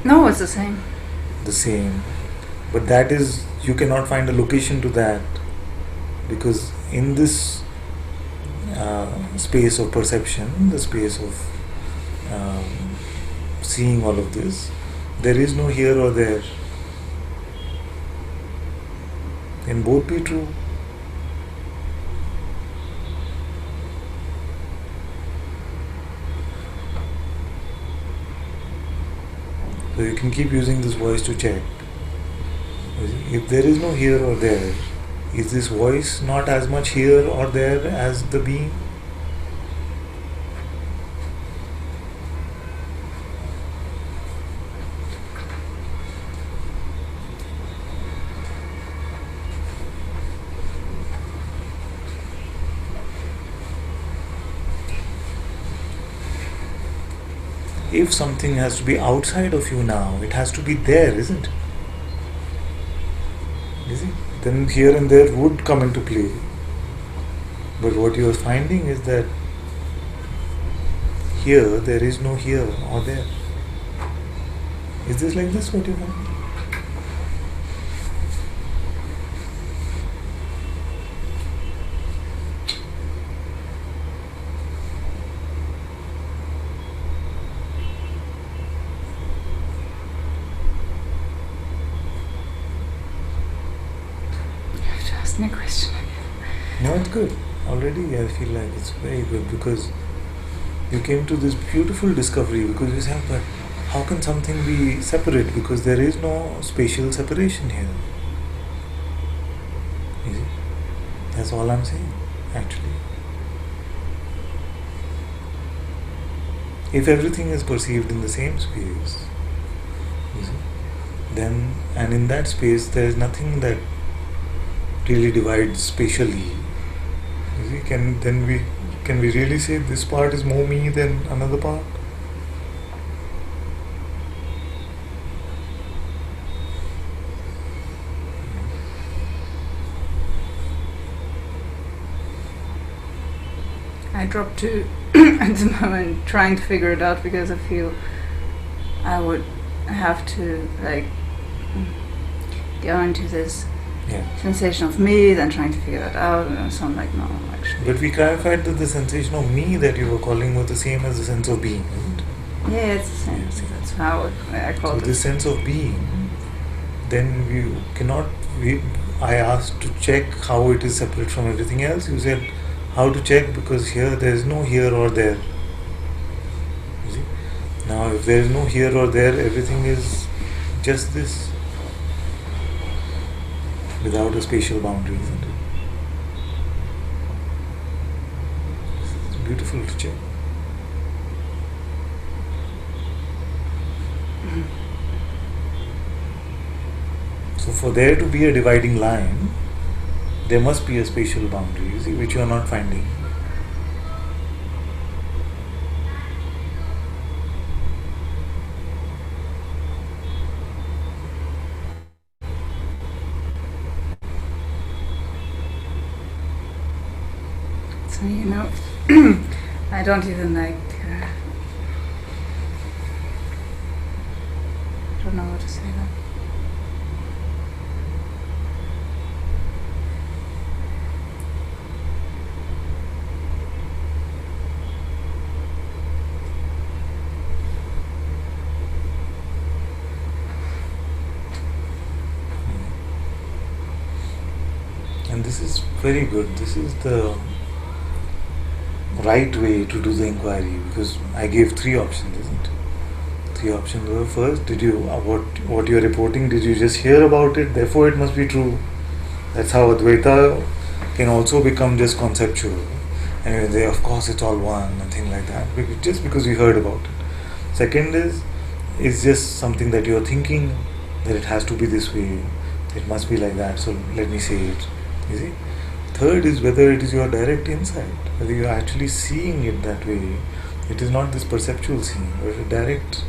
no, it's the same. The same, but that is, you cannot find a location to that, because in this space of perception, the space of seeing all of this, there is no here or there. Can both be true? So you can keep using this voice to check. If there is no here or there, is this voice not as much here or there as the being? If something has to be outside of you now, it has to be there, isn't it? You see? Then here and there would come into play. But what you are finding is that here, there is no here or there. Is this like this what you find? You have to ask me a question again. No, it's good. Already I feel like it's very good, because you came to this beautiful discovery, because you said, but how can something be separate? Because there is no spatial separation here. You see? That's all I'm saying, actually. If everything is perceived in the same space, you see, then, and in that space there is nothing that really divides spatially. You see, can we really say this part is more me than another part? I dropped to at the moment trying to figure it out because I feel I would have to like go into this Yeah. sensation of me, then trying to figure that out, and so I'm like, no, actually. But we clarified that the sensation of me that you were calling was the same as the sense of being, isn't it? Yeah, it's the same. Yes. That's how I So called this it. sense of being, then we cannot. I asked to check how it is separate from everything else. You said how to check, because here there is no here or there. You see? Now, if there is no here or there, everything is just this, without a spatial boundary, isn't it? It's beautiful to check. So for there to be a dividing line, there must be a spatial boundary, you see, which you are not finding. So, you know, I don't even like. I don't know how to say that. And this is very good. This is the right way to do the inquiry, because I gave 3 options, isn't it? 3 options were: first, did you what you're reporting, did you just hear about it, therefore it must be true? That's how Advaita can also become just conceptual. And you say, of course it's all one and things like that, just because you heard about it. Second is, it's just something that you're thinking, that it has to be this way, it must be like that, so let me say it. You see? Third is whether it is your direct insight, whether you're actually seeing it that way. It is not this perceptual seeing, but a direct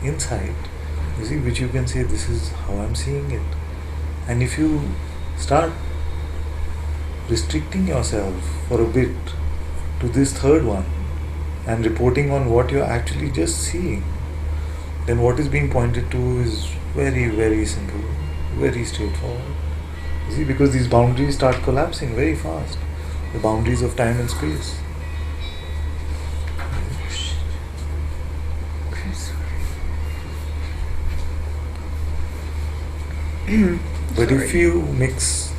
insight, you see, which you can say, this is how I'm seeing it. And if you start restricting yourself for a bit to this third one and reporting on what you're actually just seeing, then what is being pointed to is very, very simple, very straightforward. You see, because these boundaries start collapsing very fast, the boundaries of time and space. But if you mix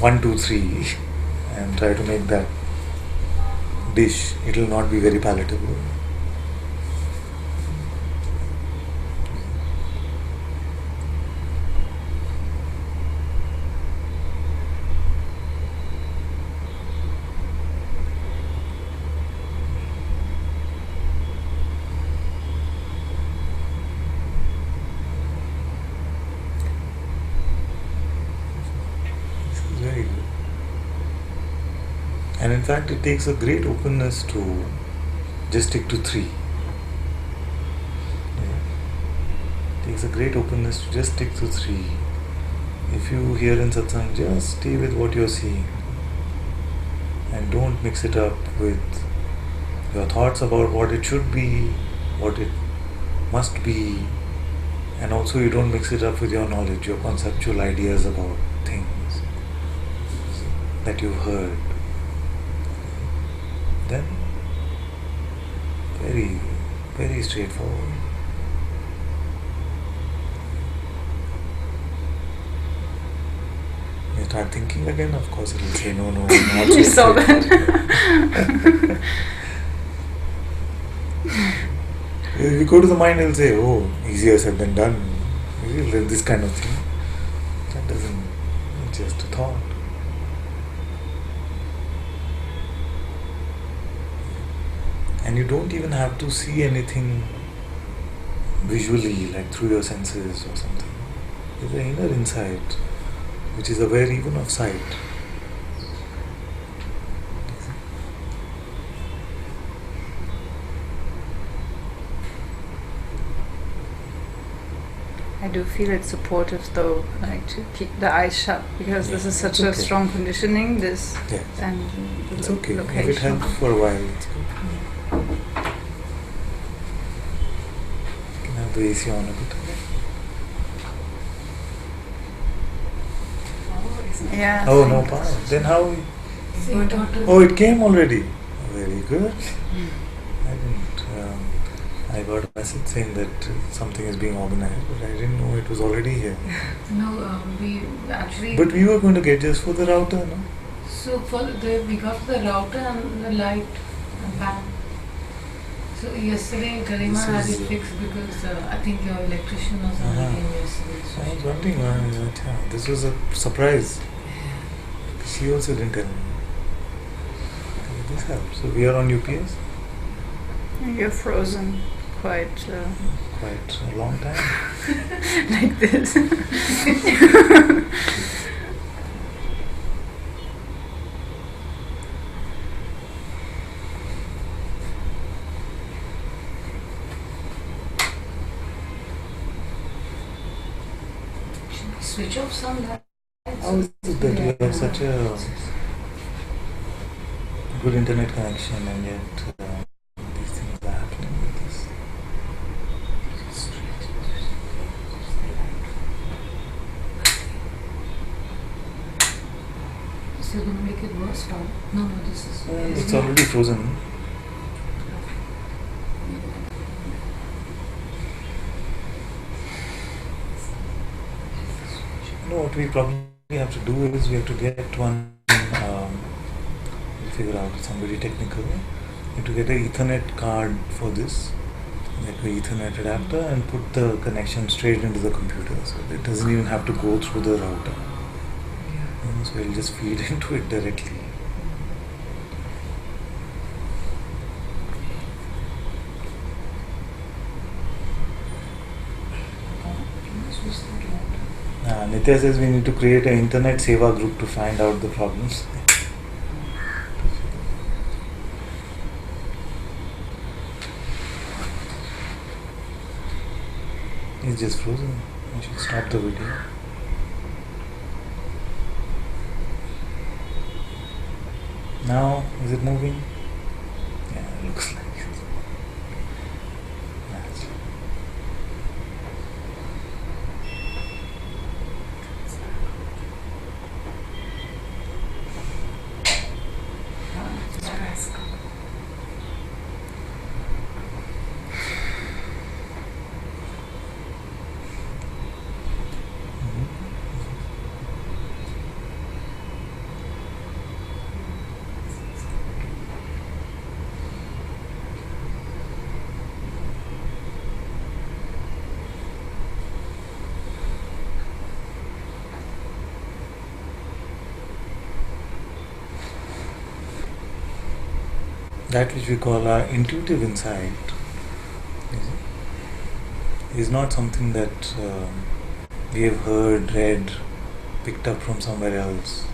1, 2, 3 and try to make that dish, it will not be very palatable. Very good. And in fact, it takes a great openness to just stick to 3. It takes a great openness to just stick to 3. If you hear in Satsang, just stay with what you're seeing and don't mix it up with your thoughts about what it should be, what it must be, and also you don't mix it up with your knowledge, your conceptual ideas about things that you've heard. Then, very, very straightforward. You start thinking again, of course it will say no, not so You saw that. If you go to the mind, it will say, oh, easier said than done. This kind of thing. That doesn't, it's just a thought. And you don't even have to see anything visually, like through your senses or something. There's an inner insight, which is aware even of sight. I do feel it's supportive though, like to keep the eyes shut, because this is such a strong conditioning, this and the It's okay. location. If it helps for a while, it's good. You can have the AC on a bit. Yeah. Oh, no power. Then how? Oh, it came already. Very good. I didn't. I got a message saying that something is being organized, but I didn't know it was already here. No, we actually. But we were going to get just for the router, no? So we got the router and the light and fan. So yesterday Garima had it fixed because I think your electrician was only in yesterday. So I was wondering why. This was a surprise. She also didn't tell me. This helps. So we are on UPS. You're frozen quite Quite a long time. like this. switch off some lights. How is it that you have such a good internet connection and yet these things are happening with this? So you're going to make it worse, right? No, this is. It's already frozen. What we probably have to do is we have to get one figure out. Somebody technical. You have to get an Ethernet card for this, like an Ethernet adapter, and put the connection straight into the computer. So it doesn't even have to go through the router. So it'll just feed into it directly. Nitya says we need to create an internet seva group to find out the problems. It's just frozen. I should stop the video. Now, is it moving? Yeah, it looks like it. Nice. That which we call our intuitive insight is not something that we have heard, read, picked up from somewhere else.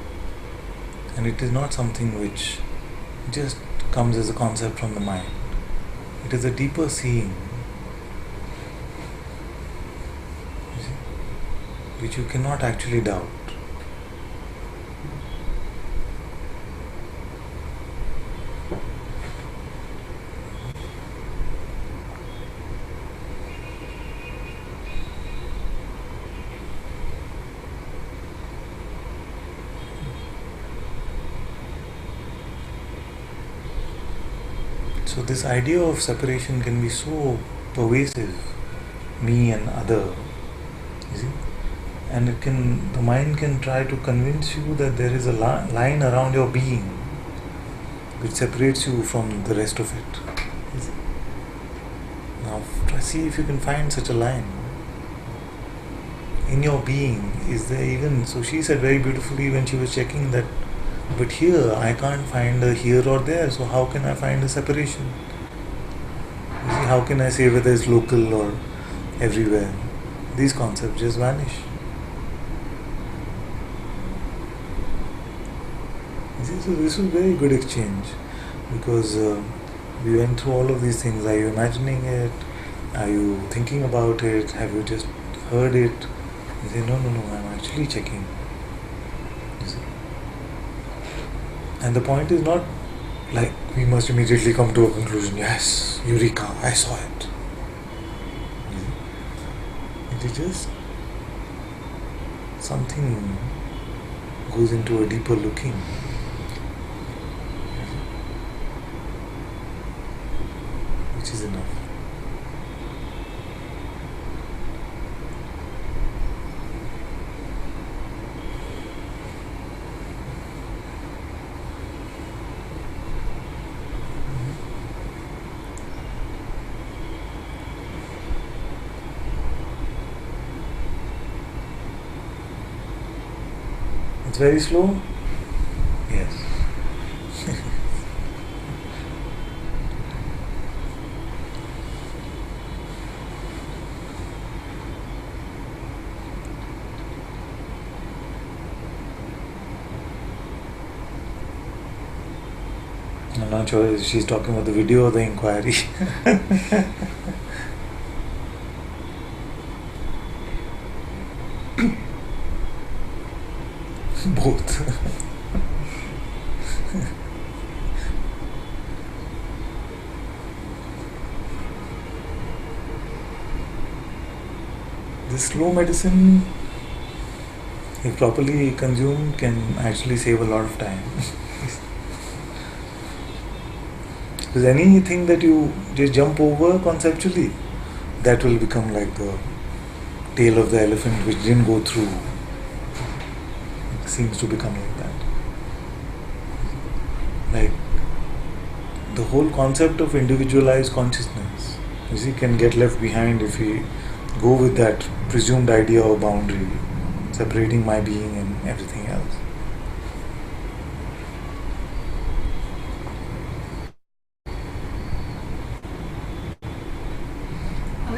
And it is not something which just comes as a concept from the mind. It is a deeper seeing, which you cannot actually doubt. So this idea of separation can be so pervasive, me and other, you see, and the mind can try to convince you that there is a line around your being which separates you from the rest of it. You see? Now try see if you can find such a line in your being. Is there even? So she said very beautifully when she was checking that. But here, I can't find a here or there, so how can I find a separation? You see, how can I say whether it's local or everywhere? These concepts just vanish. You see, so this was a very good exchange, because we went through all of these things. Are you imagining it? Are you thinking about it? Have you just heard it? You say, no, I'm actually checking. And the point is not like we must immediately come to a conclusion. Yes, Eureka, I saw it. It is just something goes into a deeper looking. Which is enough. It's very slow? Yes. I'm not sure if she's talking about the video or the inquiry. Both. The slow medicine, if properly consumed, can actually save a lot of time. Because anything that you just jump over conceptually, that will become like the tail of the elephant which didn't go through. It seems to become like that. like the whole concept of individualized consciousness, you see, can get left behind if we go with that presumed idea of boundary, separating my being and everything else.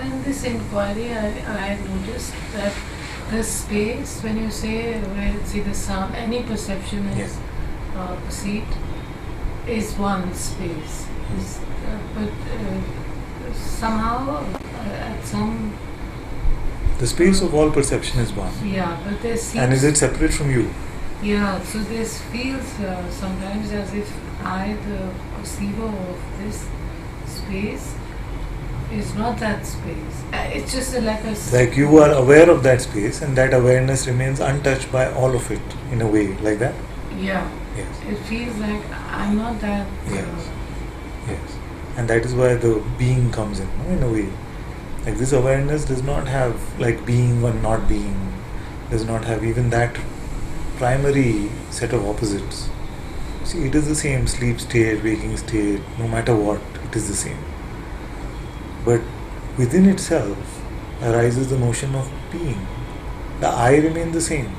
In this inquiry, I noticed that the space, when you say where it's either sound, any perception is perceived, is one space. But somehow, at some... The space of all perception is one. Yeah, but there seems... And is it separate from you? Yeah, so this feels sometimes as if I, the perceiver of this space, is not that space. It's just like a... Like you are aware of that space and that awareness remains untouched by all of it, in a way, like that? Yeah. Yes. It feels like I'm not that... Yes. Yes. And that is why the being comes in a way. Like this awareness does not have like being or not being, does not have even that primary set of opposites. See, it is the same sleep state, waking state, no matter what, it is the same. But within itself arises the notion of being. The I remains the same,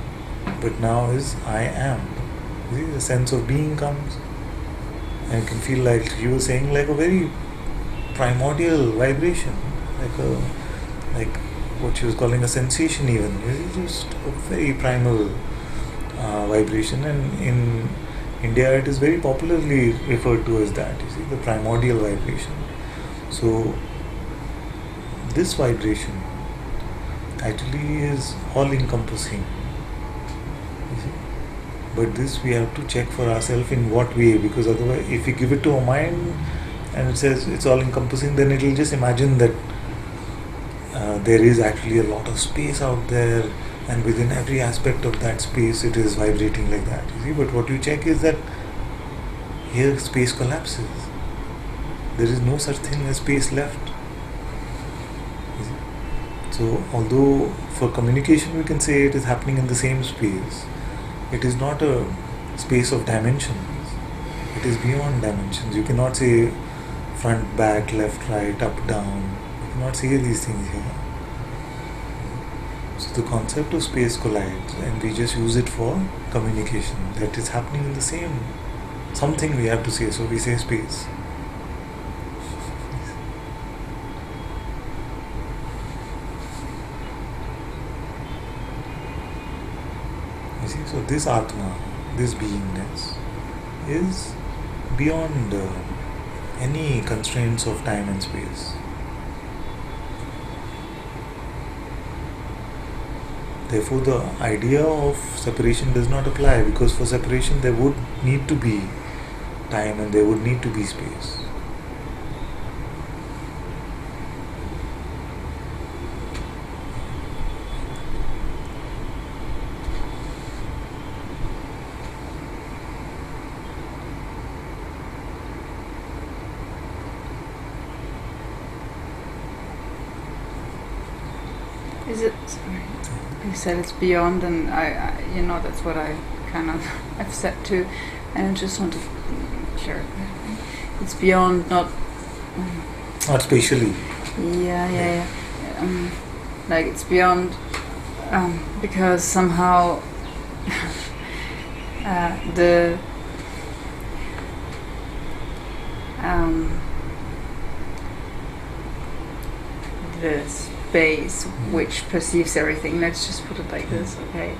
but now is I am. See, the sense of being comes, and it can feel like you were saying, like a very primordial vibration, like what she was calling a sensation, even. It's just a very primal vibration, and in India it is very popularly referred to as that. You see, the primordial vibration. So this vibration actually is all-encompassing. But this we have to check for ourselves in what way, because otherwise if we give it to our mind and it says it's all-encompassing, then it will just imagine that there is actually a lot of space out there, and within every aspect of that space it is vibrating like that. You see, but what you check is that here space collapses. There is no such thing as space left. So although for communication we can say it is happening in the same space, it is not a space of dimensions. It is beyond dimensions. You cannot say front, back, left, right, up, down. You cannot say these things here. So the concept of space collides, and we just use it for communication. That is happening in the same something we have to say, so we say space. You see, so this Atma, this beingness, is beyond any constraints of time and space. Therefore, the idea of separation does not apply, because for separation there would need to be time and there would need to be space. Is it? Sorry. You said it's beyond, and I that's what I kind of I've said too, and I just want to clarify. It's beyond, not spatially. Yeah. Like it's beyond, because somehow the space which perceives everything, let's just put it like this, okay?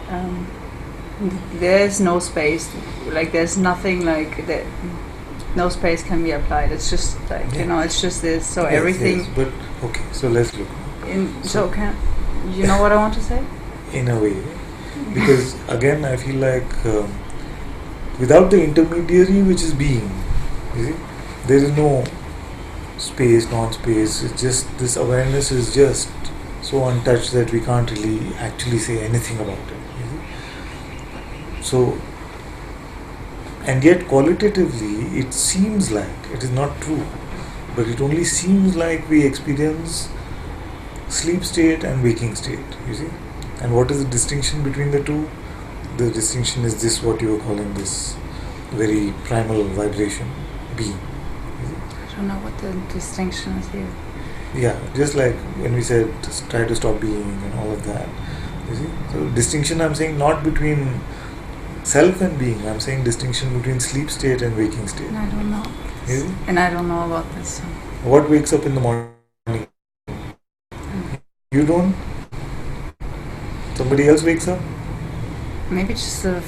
There's no space, like there's nothing like that. No space can be applied. It's just like it's just this. So yes, everything. Yes, but okay, so let's look. So can you know what I want to say? In a way, because again I feel like without the intermediary, which is being, you see, there is no space, non-space. It's just this awareness is just so untouched that we can't really actually say anything about it. You see? So, and yet qualitatively it seems like it is not true, but it only seems like we experience sleep state and waking state, you see. And what is the distinction between the two? The distinction is this, what you are calling this very primal vibration, being. I don't know what the distinction is here. Yeah, just like when we said just try to stop being and all of that. You see? So distinction I'm saying not between self and being, I'm saying distinction between sleep state and waking state. And I don't know. You see? And I don't know about this. So. What wakes up in the morning? You don't? Somebody else wakes up? Maybe just a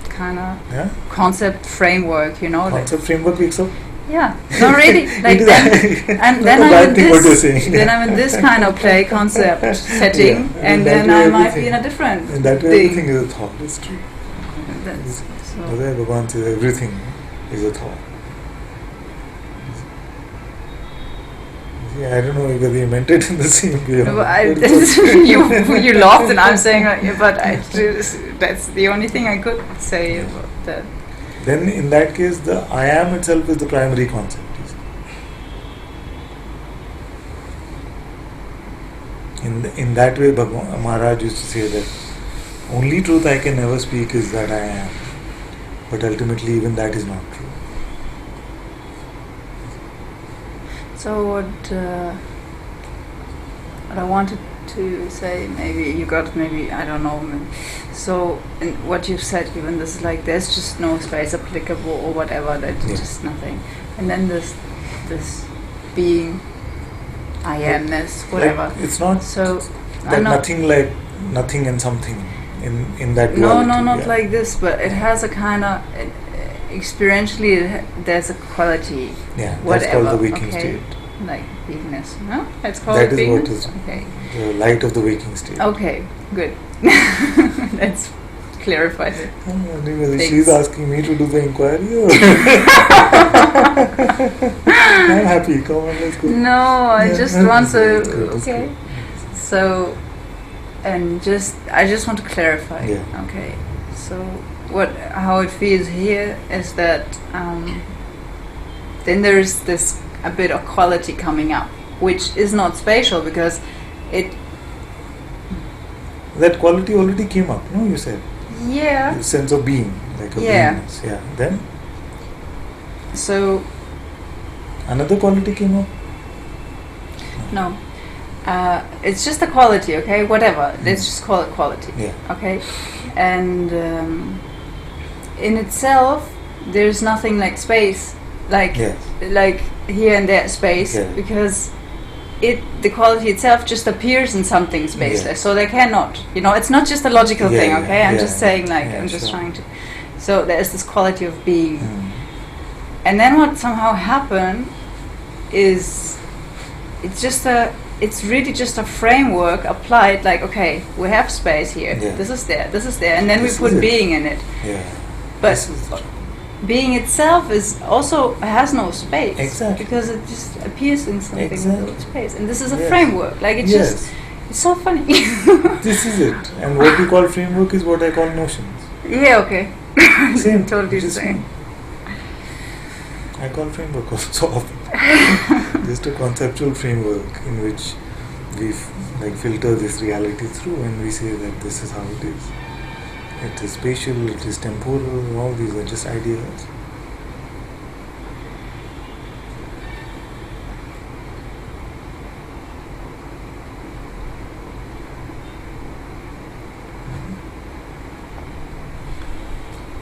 kind of Yeah? concept framework, you know. Concept framework wakes up? Yeah, not really. Like It is then, and then not a I'm bad in thing what you're this. saying. Then I'm in this kind of play concept setting, Yeah, and that then way I might be everything- in a different And that way thing. everything is a thought, it's true. That's, That's so. why Bhagavan says everything is a thought. Yeah, I don't know whether you meant it in the same way. or No, not, I, but it's okay. you laughed, and I'm saying, but that's the only thing I could say about that. Then in that case, the I am itself is the primary concept. You see. In that way, Maharaj used to say that only truth I can never speak is that I am. But ultimately, even that is not true. So what I wanted to say, maybe you got, maybe I don't know. So in what you've said, even this is like there's just no space applicable or whatever. That's Yeah. just nothing. And then this being, I amness, whatever. Like, it's not So that I'm not. nothing like nothing and something in that No, duality. no, not yeah. like this, but it has a kind of experientially. There's a quality, Yeah, that's whatever. called the waking okay, state. like beingness. No, it's called That is beingness. what is Okay, the light of the waking state. okay, good. Let's clarify it. Anyway, Thanks. she's asking me to do the inquiry. Or I'm happy. Come on, let's go. No, I Yeah, just that's want good, to. that's good, that's Okay, good. so and I just want to clarify. Yeah. Okay, so how it feels here is that then there's this a bit of quality coming up, which is not spatial because it. That quality already came up. No, you said Yeah. the sense of being, like a Yeah. beingness. Yeah. Then So another quality came up. no, it's just a quality. Okay, whatever. Let's just call it quality. Yeah. Okay, and in itself, there's nothing like space, like Yes. like here and there space, Yeah. because the quality itself just appears in something spaceless. Yeah. So they cannot, it's not just a logical Yeah, thing. yeah, Okay, I'm yeah, just saying, like, yeah, I'm just sure. trying to. So there's this quality of being, Mm. and then what somehow happened is it's really just a framework applied, like, okay, we have space here, Yeah. this is there, and then This we is put it. being in it. Yeah. But This is being itself is also has no space. Exactly. Because it just appears in something Exactly. without space. And this is a Yes. framework. Like it's yes. just it's so funny. This is it. And what you call framework is what I call notions. Yeah, okay. Same. Totally the just same. I call framework also often. Just a conceptual framework in which we filter this reality through and we say that this is how it is. It is spatial, it is temporal, all these are just ideas.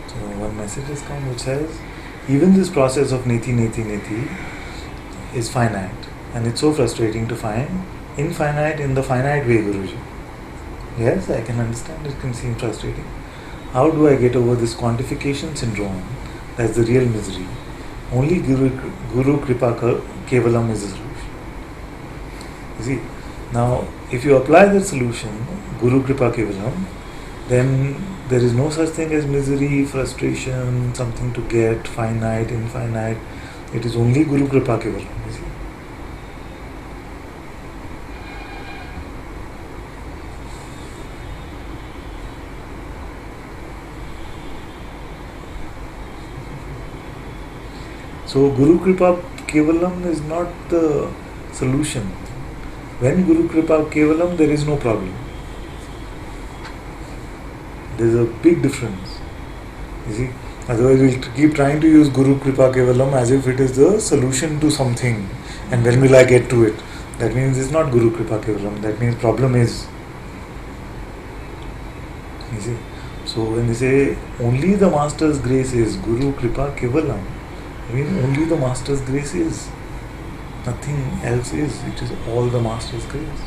So one message has come which says, even this process of neti neti neti is finite, and it's so frustrating to find infinite in the finite way, Guruji. Yes, I can understand, it can seem frustrating. How do I get over this quantification syndrome? That's the real misery. Only Guru Kripa Kevalam is the solution. You see, now if you apply that solution, Guru Kripa Kevalam, then there is no such thing as misery, frustration, something to get, finite, infinite. It is only Guru Kripa Kevalam. You see. So Guru Kripa Kevalam is not the solution. When Guru Kripa Kevalam, there is no problem. There is a big difference. You see, Otherwise, we'll keep trying to use Guru Kripa Kevalam as if it is the solution to something. And when will I get to it? That means it's not Guru Kripa Kevalam. That means problem is. You see? So when they say only the Master's grace is Guru Kripa Kevalam, I mean only the Master's grace is. Nothing else is. It is all the Master's grace.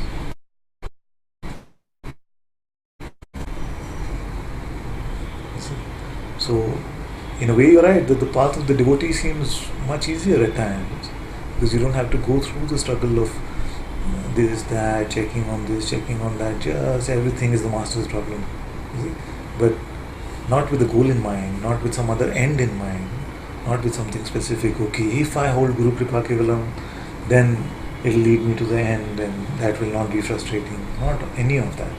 You see? So in a way you're right that the path of the devotee seems much easier at times because you don't have to go through the struggle of this, that, checking on this, checking on that. Just everything is the Master's problem. You see? But not with a goal in mind, not with some other end in mind, not with something specific. Okay, if I hold Guru Kripa Kevalam, then it will lead me to the end and that will not be frustrating. Not any of that.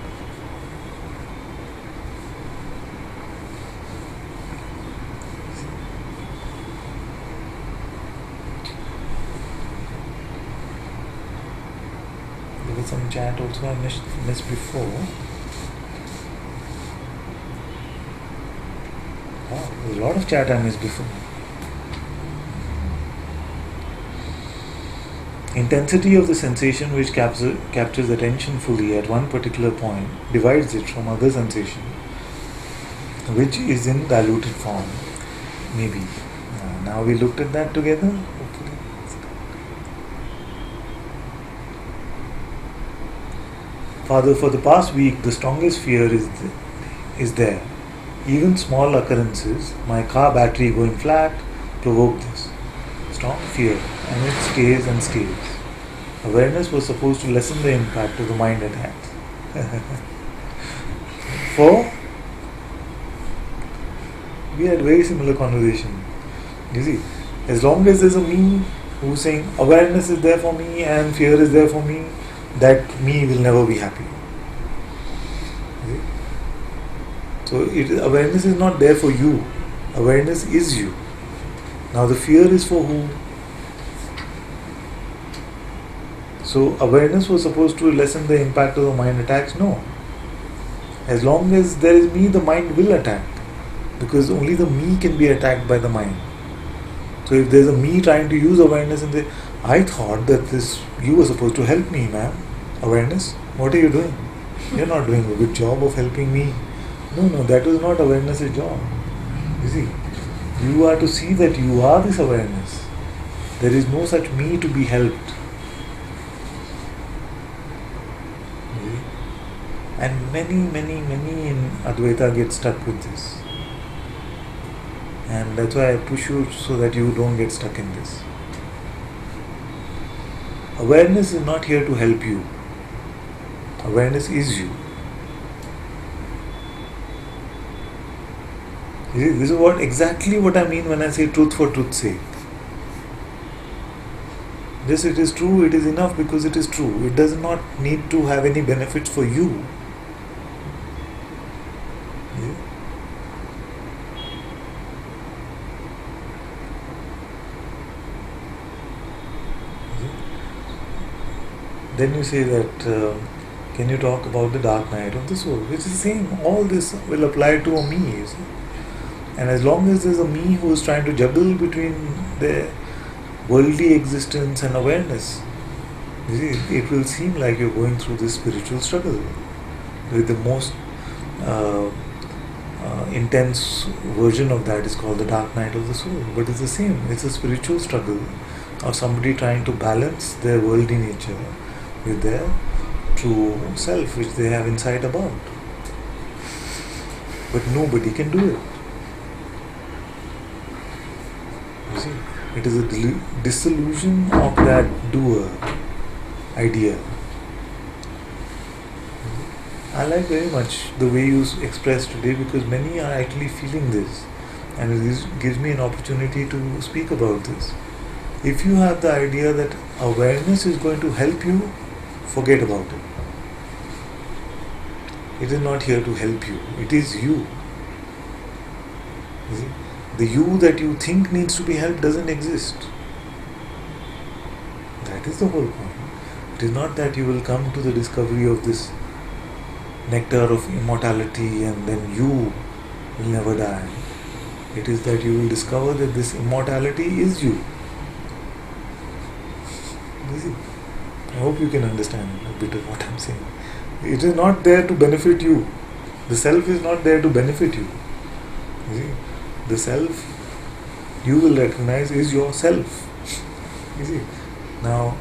There was some chat also I missed before. Wow, there's a lot of chat I missed before. Intensity of the sensation which captures attention fully at one particular point divides it from other sensation which is in diluted form. Maybe. Now we looked at that together. Hopefully. Father, for the past week the strongest fear is there. Even small occurrences, my car battery going flat, provoke this. Strong fear, and it stays and stays. Awareness was supposed to lessen the impact of the mind attacks. For we had very similar conversation. You see, as long as there's a me who's saying awareness is there for me and fear is there for me, that me will never be happy. You see? So awareness is not there for you. Awareness is you. Now the fear is for who? So awareness was supposed to lessen the impact of the mind attacks? No. As long as there is me, the mind will attack. Because only the me can be attacked by the mind. So if there's a me trying to use awareness and say, I thought that you were supposed to help me, ma'am. Awareness, what are you doing? You're not doing a good job of helping me. No, that was not awareness's job. You see, you are to see that you are this awareness. There is no such me to be helped. You see? And many in Advaita get stuck with this. And that's why I push you so that you don't get stuck in this. Awareness is not here to help you. Awareness is you. You see, this is exactly what I mean when I say truth for truth's sake. This, it is true, it is enough because it is true. It does not need to have any benefits for you. Yeah. Then you say that, can you talk about the dark night of the soul? Which is the same. All this will apply to a me, you see. And as long as there's a me who is trying to juggle between the worldly existence and awareness, you see, it will seem like you're going through this spiritual struggle with the most intense version of that is called the dark night of the soul. But it's the same. It's a spiritual struggle of somebody trying to balance their worldly nature with their true self, which they have inside about. But nobody can do it. You see, it is a dissolution of that doer idea. I like very much the way you expressed today because many are actually feeling this, and it gives me an opportunity to speak about this. If you have the idea that awareness is going to help you, forget about it. It is not here to help you. It is you. You see? The you that you think needs to be helped doesn't exist. That is the whole point. It is not that you will come to the discovery of this nectar of immortality and then you will never die. It is that you will discover that this immortality is you. You see? I hope you can understand a bit of what I'm saying. It is not there to benefit you. The self is not there to benefit you. You see? The self you will recognize is yourself. You see? Now,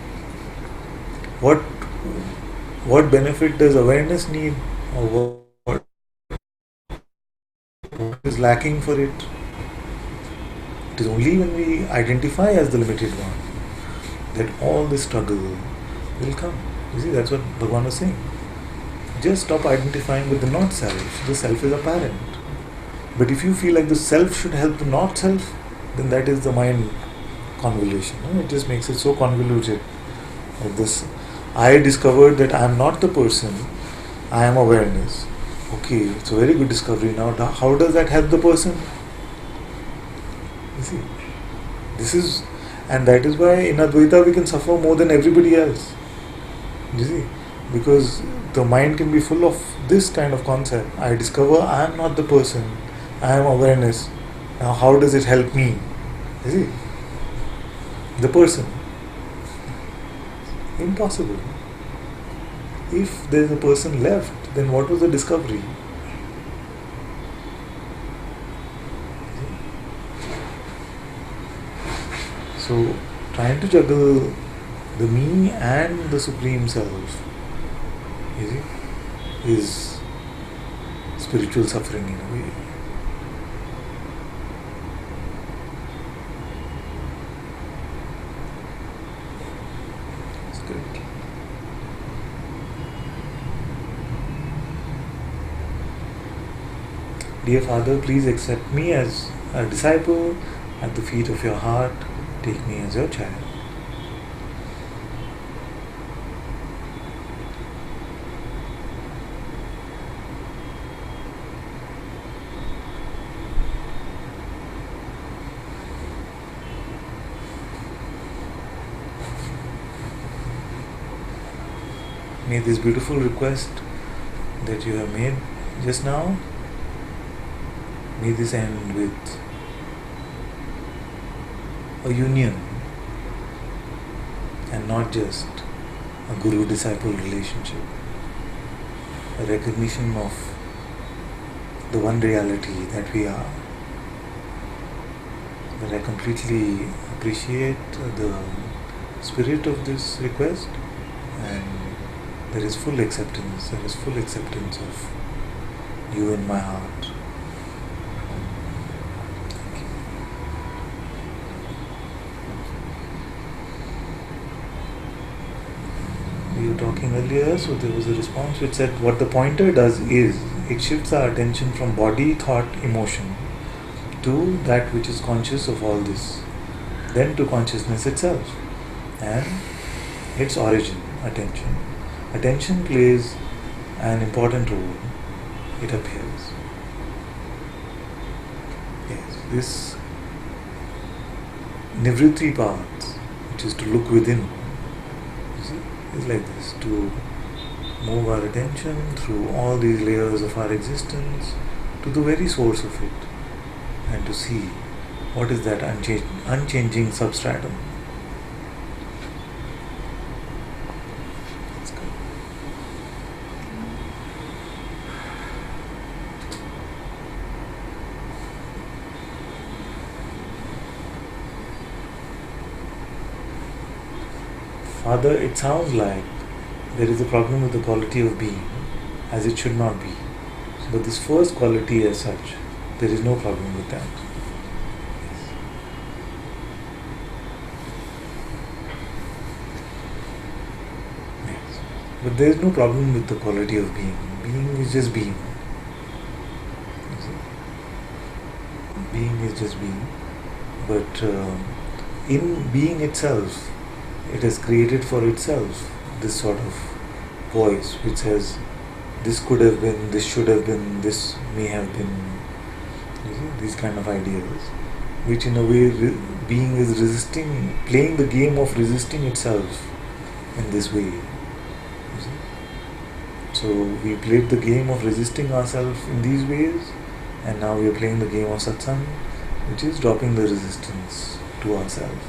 what benefit does awareness need, or what is lacking for it? It is only when we identify as the limited one that all this struggle will come. You see, that's what Bhagavan was saying. Just stop identifying with the not self. The self is apparent. But if you feel like the self should help the not self, then that is the mind convolution. It just makes it so convoluted. Like this, I discovered that I am not the person, I am awareness. Okay, it's a very good discovery. Now, how does that help the person? You see, this is, and that is why in Advaita we can suffer more than everybody else. You see, because the mind can be full of this kind of concept. I discover I am not the person, I am awareness. Now, how does it help me? You see, the person. Impossible. If there is a person left, then what was the discovery? So, trying to juggle the me and the Supreme Self, you see, is spiritual suffering in a way. It's good. Dear Father, please accept me as a disciple at the feet of your heart. Take me as your child. May this beautiful request that you have made just now, may this end with a union and not just a guru-disciple relationship, a recognition of the one reality that we are. That I completely appreciate the spirit of this request, and there is full acceptance of you in my heart. We were talking earlier, so there was a response which said what the pointer does is it shifts our attention from body, thought, emotion to that which is conscious of all this, then to consciousness itself and its origin, attention. Attention plays an important role, it appears. Yes, this Nivritti path, which is to look within, is like this, to move our attention through all these layers of our existence to the very source of it, and to see what is that unchanging substratum. That's good. Father, it sounds like there is a problem with the quality of being, as it should not be. But this first quality as such, there is no problem with that. Yes. But there is no problem with the quality of being. Being is just being. You see? Being is just being. But in being itself, it has created for itself this sort of voice which says, this could have been, this should have been, this may have been. You see, these kind of ideas, which in a way being is resisting, playing the game of resisting itself in this way. You see? So we played the game of resisting ourselves in these ways, and now we are playing the game of satsang, which is dropping the resistance to ourselves.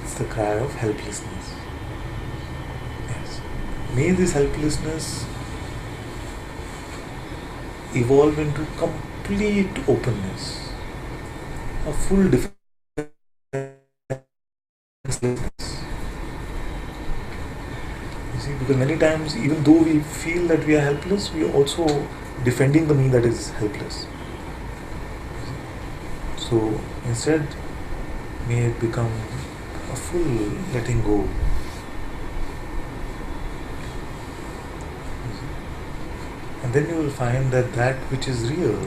It's the cry of helplessness. Yes. May this helplessness evolve into complete openness, a full defenselessness. You see, because many times, even though we feel that we are helpless, we are also defending the me that is helpless. So instead, may it become a full letting go. And then you will find that that which is real,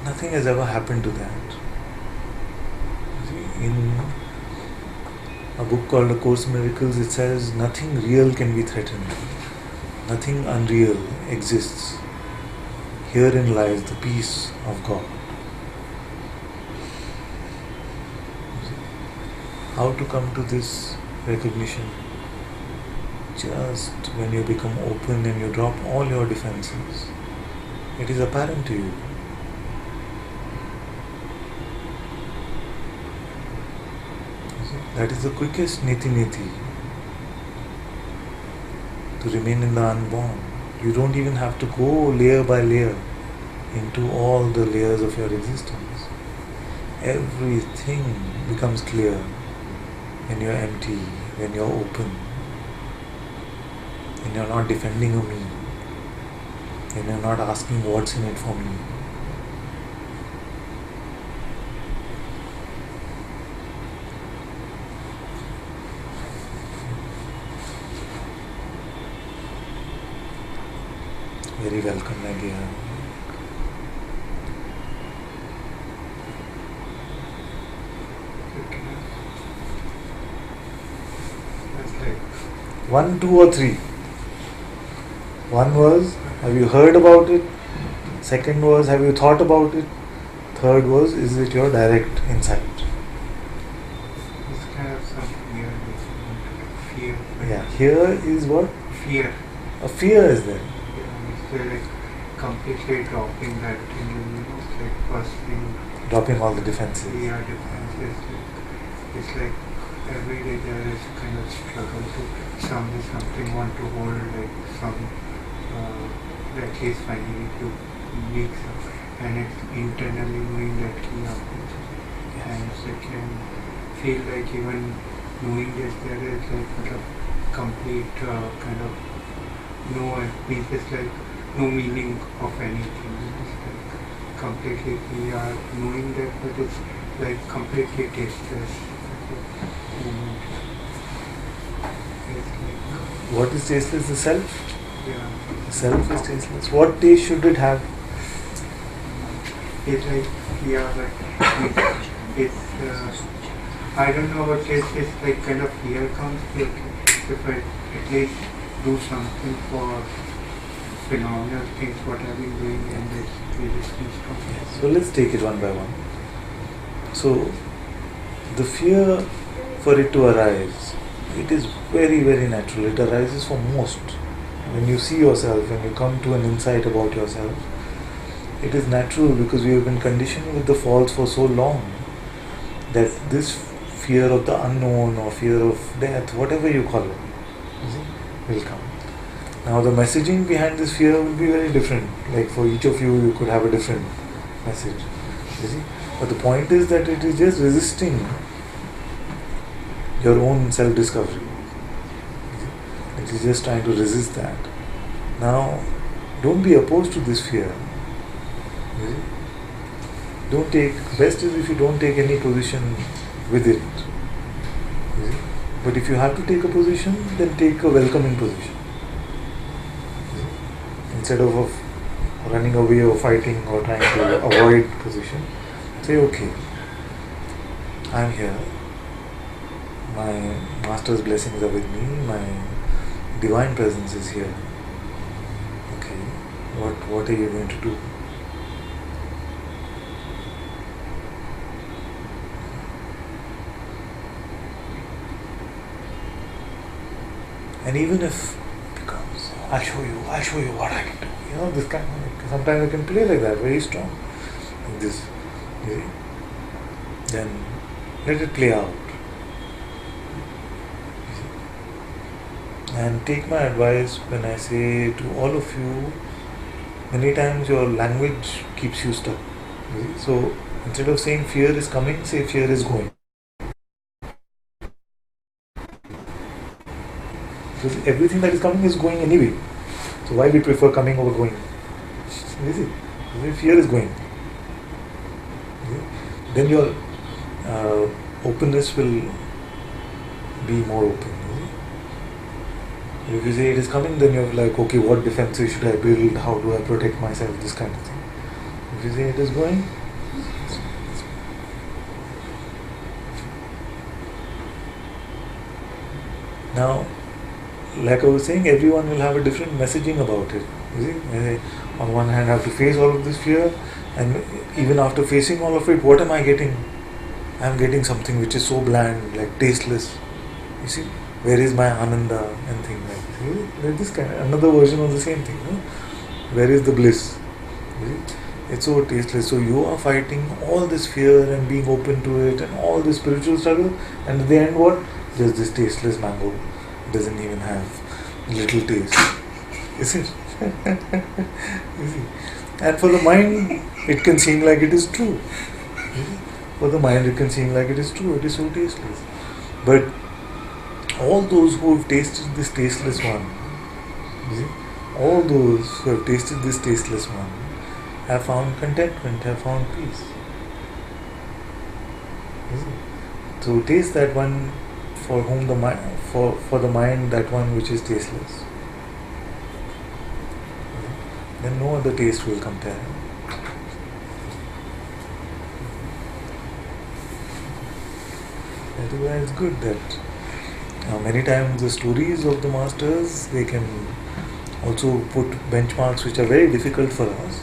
nothing has ever happened to that. See, in a book called A Course in Miracles, it says nothing real can be threatened. Nothing unreal exists. Herein lies the peace of God. How to come to this recognition? Just when you become open and you drop all your defenses, it is apparent to you. That is the quickest niti-niti to remain in the unborn. You don't even have to go layer by layer into all the layers of your existence. Everything becomes clear when you're empty, when you're open, when you're not defending a me, when you're not asking what's in it for me. Very welcome, Nagia. One, two, or three. One was, have you heard about it? Second was, have you thought about it? Third was, is it your direct insight? It's kind of something here, fear. Yeah, here is what? Fear. A fear is there. Yeah, it's like completely dropping that thing, it's like first thing. Dropping all the defenses. Yeah, defenses. It's like every day there is kind of struggle to something want to hold, like some, at least finally to make some, and it's internally knowing that key happens. And second, feel like even knowing this there is like a complete kind of no, means it's like no meaning of anything. It's like completely we are knowing that, but it's like completely tasteless. What is tasteless? The self? Yeah. The self is tasteless. What taste should it have? It's like, yeah, like, it's, I don't know what taste is, like kind of fear comes, like, if I at least do something for phenomenal things, what I've been doing, and this resistance comes. So let's take it one by one. So, the fear for it to arise, it is very, very natural. It arises for most. When you see yourself, when you come to an insight about yourself, it is natural because we have been conditioned with the false for so long that this fear of the unknown or fear of death, whatever you call it, will come. Now the messaging behind this fear will be very different. Like for each of you could have a different message. You see? But the point is that it is just resisting your own self-discovery. It is just trying to resist that. Now, don't be opposed to this fear. You see? Don't take, best is if you don't take any position with it. You see? But if you have to take a position, then take a welcoming position. You see? Instead of running away or fighting or trying to avoid position, say, okay, I'm here. My master's blessings are with me. My divine presence is here. Okay, what are you going to do? And even if it becomes, I'll show you what I can do. This kind of, sometimes I can play like that, very strong. Like this. You see? Then let it play out. You see? And take my advice when I say to all of you, many times your language keeps you stuck. You see? So instead of saying fear is coming, say fear is going. Because everything that is coming is going anyway. So why we prefer coming over going? You see? Because fear is going. You see? Then your openness will be more open. If you say it is coming, then you're like, okay, what defenses should I build? How do I protect myself? This kind of thing. If you say it is going, now, like I was saying, everyone will have a different messaging about it. You see, on one hand, I have to face all of this fear, and even after facing all of it, what am I getting? I am getting something which is so bland, like tasteless. You see, where is my Ananda and things like this? Like this kind, another version of the same thing. Where is the bliss? You see? It's so tasteless. So you are fighting all this fear and being open to it and all this spiritual struggle, and at the end, what? Just this tasteless mango. Doesn't even have little taste. Is it? You see? And for the mind, it can seem like it is true. For the mind, it can seem like it is true. It is so tasteless. But all those who have tasted this tasteless one, you see, all those who have tasted this tasteless one have found contentment, have found peace. You see? So taste that one for whom the mind, for the mind, that one which is tasteless. Then no other taste will compare. That is why it's good that many times the stories of the masters, they can also put benchmarks which are very difficult for us.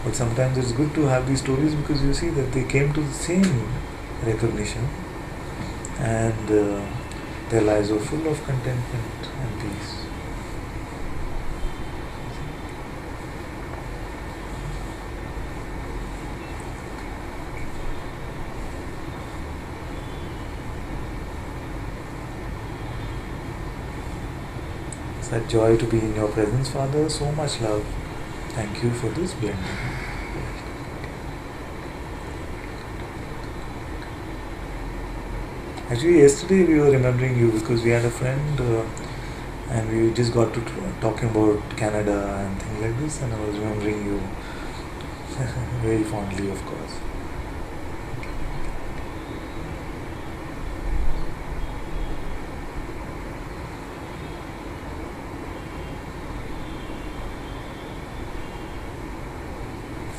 But sometimes it's good to have these stories because you see that they came to the same recognition and their lives are full of contentment and peace. It's that joy to be in your presence, Father. So much love. Thank you for this blending. Actually, yesterday we were remembering you because we had a friend and we just got to talking about Canada and things like this, and I was remembering you very fondly, of course.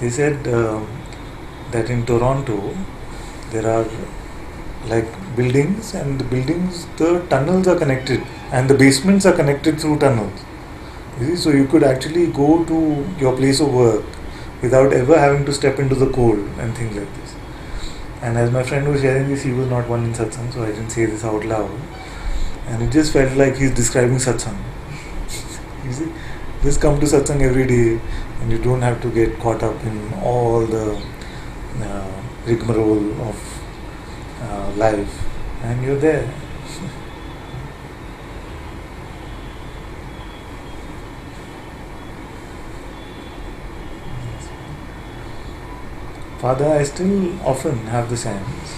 They said that in Toronto there are like buildings, and the tunnels are connected and the basements are connected through tunnels. You see, so you could actually go to your place of work without ever having to step into the cold and things like this. And as my friend was sharing this, he was not one in Satsang, so I didn't say this out loud. And it just felt like he's describing Satsang. You see, just come to Satsang every day and you don't have to get caught up in all the rigmarole of life, and you're there. Father, I still often have the sense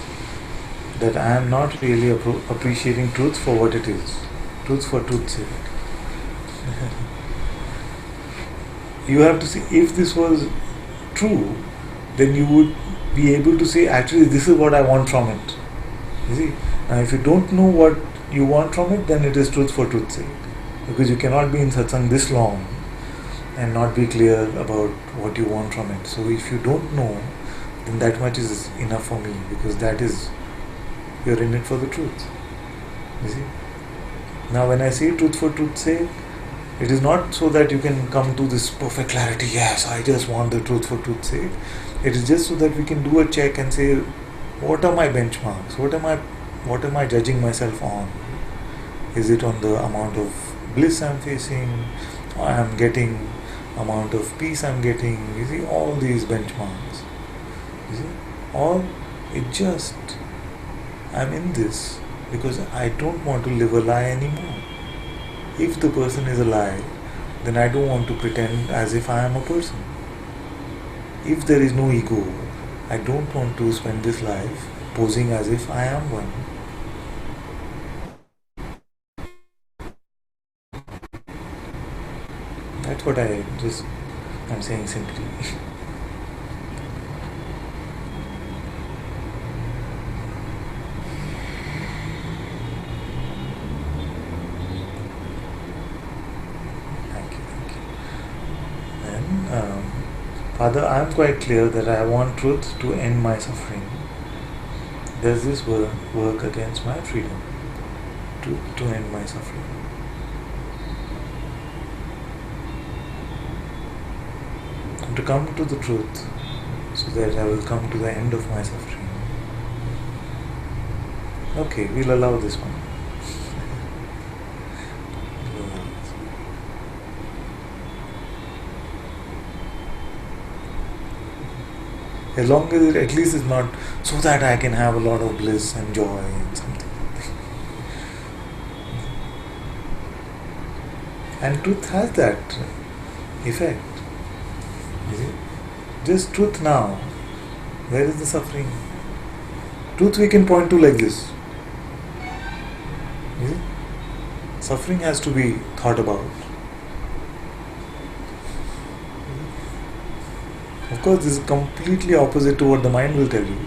that I am not really appreciating truth for what it is, truth for truth's sake. You have to see, if this was true, then you would be able to say, actually, this is what I want from it. You see, now if you don't know what you want from it, then it is truth for truth's sake. Because you cannot be in satsang this long and not be clear about what you want from it. So if you don't know, then that much is enough for me, because that is, you're in it for the truth. You see? Now when I say truth for truth's sake, it is not so that you can come to this perfect clarity, yes, I just want the truth for truth's sake. It is just so that we can do a check and say, what are my benchmarks? What am I judging myself on? Is it on the amount of bliss I'm facing, I'm getting, amount of peace I'm getting. You see, all these benchmarks. You see, or it just, I'm in this because I don't want to live a lie anymore. If the person is a lie, then I don't want to pretend as if I am a person. If there is no ego, I don't want to spend this life posing as if I am one. That's what I'm saying simply. Thank you. Then, Father, I am quite clear that I want truth to end my suffering. Does this work against my freedom? Truth to end my suffering. And to come to the truth so that I will come to the end of my suffering. Okay, we'll allow this one. As long as it at least is not so that I can have a lot of bliss and joy and something. And truth has that effect. You see? Just truth now. Where is the suffering? Truth we can point to like this. You see? Suffering has to be thought about. Of course, this is completely opposite to what the mind will tell you.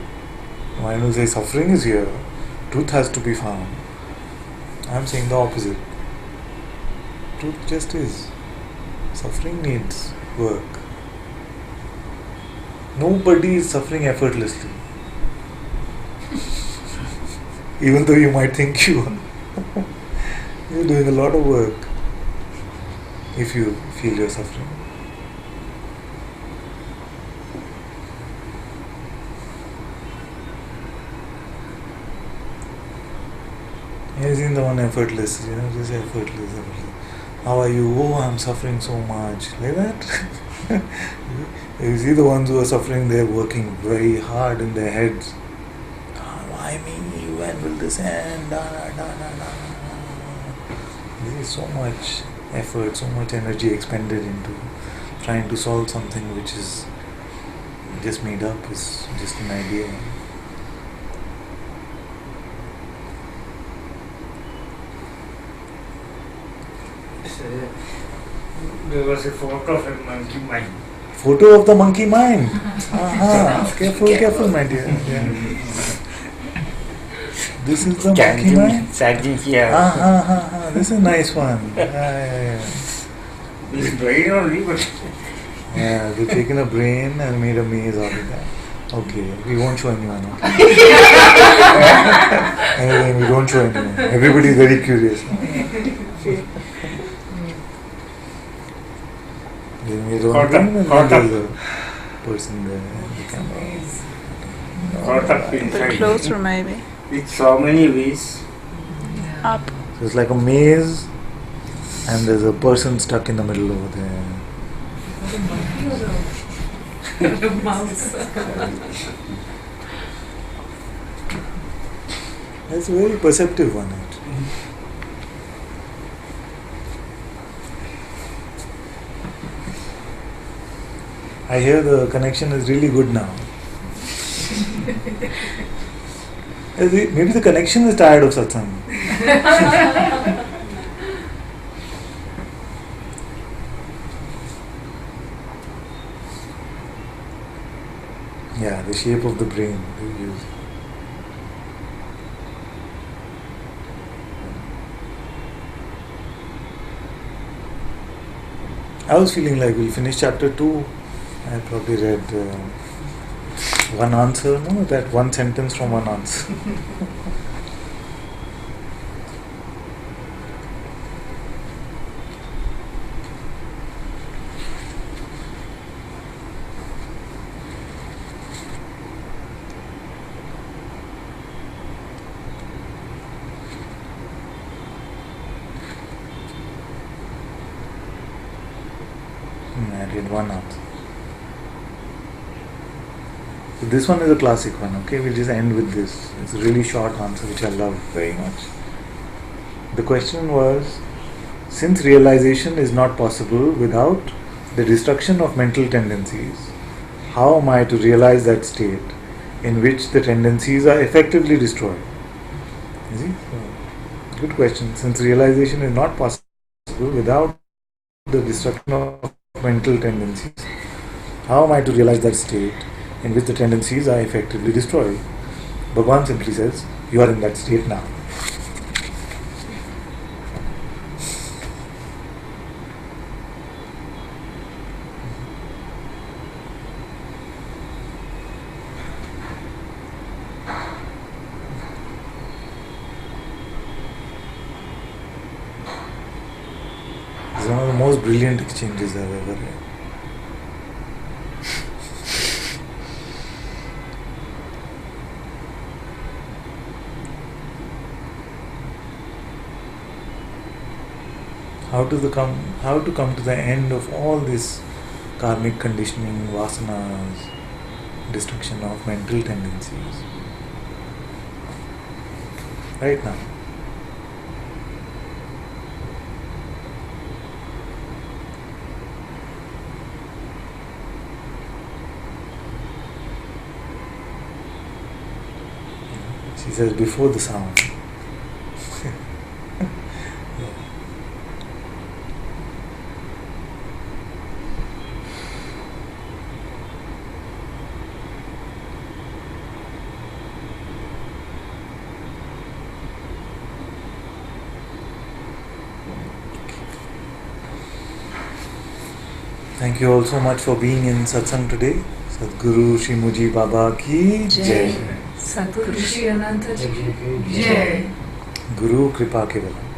The mind will say suffering is here, truth has to be found. I am saying the opposite. Truth just is. Suffering needs work. Nobody is suffering effortlessly. Even though you might think you are. You're doing a lot of work if you feel you're suffering. You've seen the one effortless, just effortless. How are you? Oh, I'm suffering so much. Like that. You see the ones who are suffering, they're working very hard in their heads. Why me? When will this end? There is so much effort, so much energy expended into trying to solve something which is just made up, is just an idea. There was a photo of a monkey mind. Photo of the monkey mind. Careful, my dear. Yeah. This is the monkey mind. This is a nice one. Yeah. This brain only, but Yeah, they've taken a brain and made a maze out of that. Okay, we won't show anyone. Anyway, we don't show anyone. Everybody's very curious. They made one brain and then there's a person there in the camera. caught up A bit inside closer, maybe. with so many ways. Up. So it's like a maze and there's a person stuck in the middle over there. The mouse. That's a very perceptive one actually. I hear the connection is really good now. Maybe the connection is tired of satsang. Yeah, the shape of the brain they use. I was feeling like we'll finish chapter 2. I probably read one answer, no? That one sentence from one answer. one answer. So this one is a classic one, okay? We'll just end with this. It's a really short answer which I love very much. The question was, since realization is not possible without the destruction of mental tendencies, how am I to realize that state in which the tendencies are effectively destroyed? You see? So, good question. Since realization is not possible without the destruction of mental tendencies, how am I to realize that state in which the tendencies are effectively destroyed? Bhagavan simply says, you are in that state now. It's one of the most brilliant exchanges I've ever had. How to come to the end of all this karmic conditioning, vasanas, destruction of mental tendencies. Right now. She says before the sound. Thank you all so much for being in Satsang today. Sadhguru Shri Muji Baba ki Jai. Sadhguru Shri Ananta Ji. Jai. Guru Kripa Kevalam.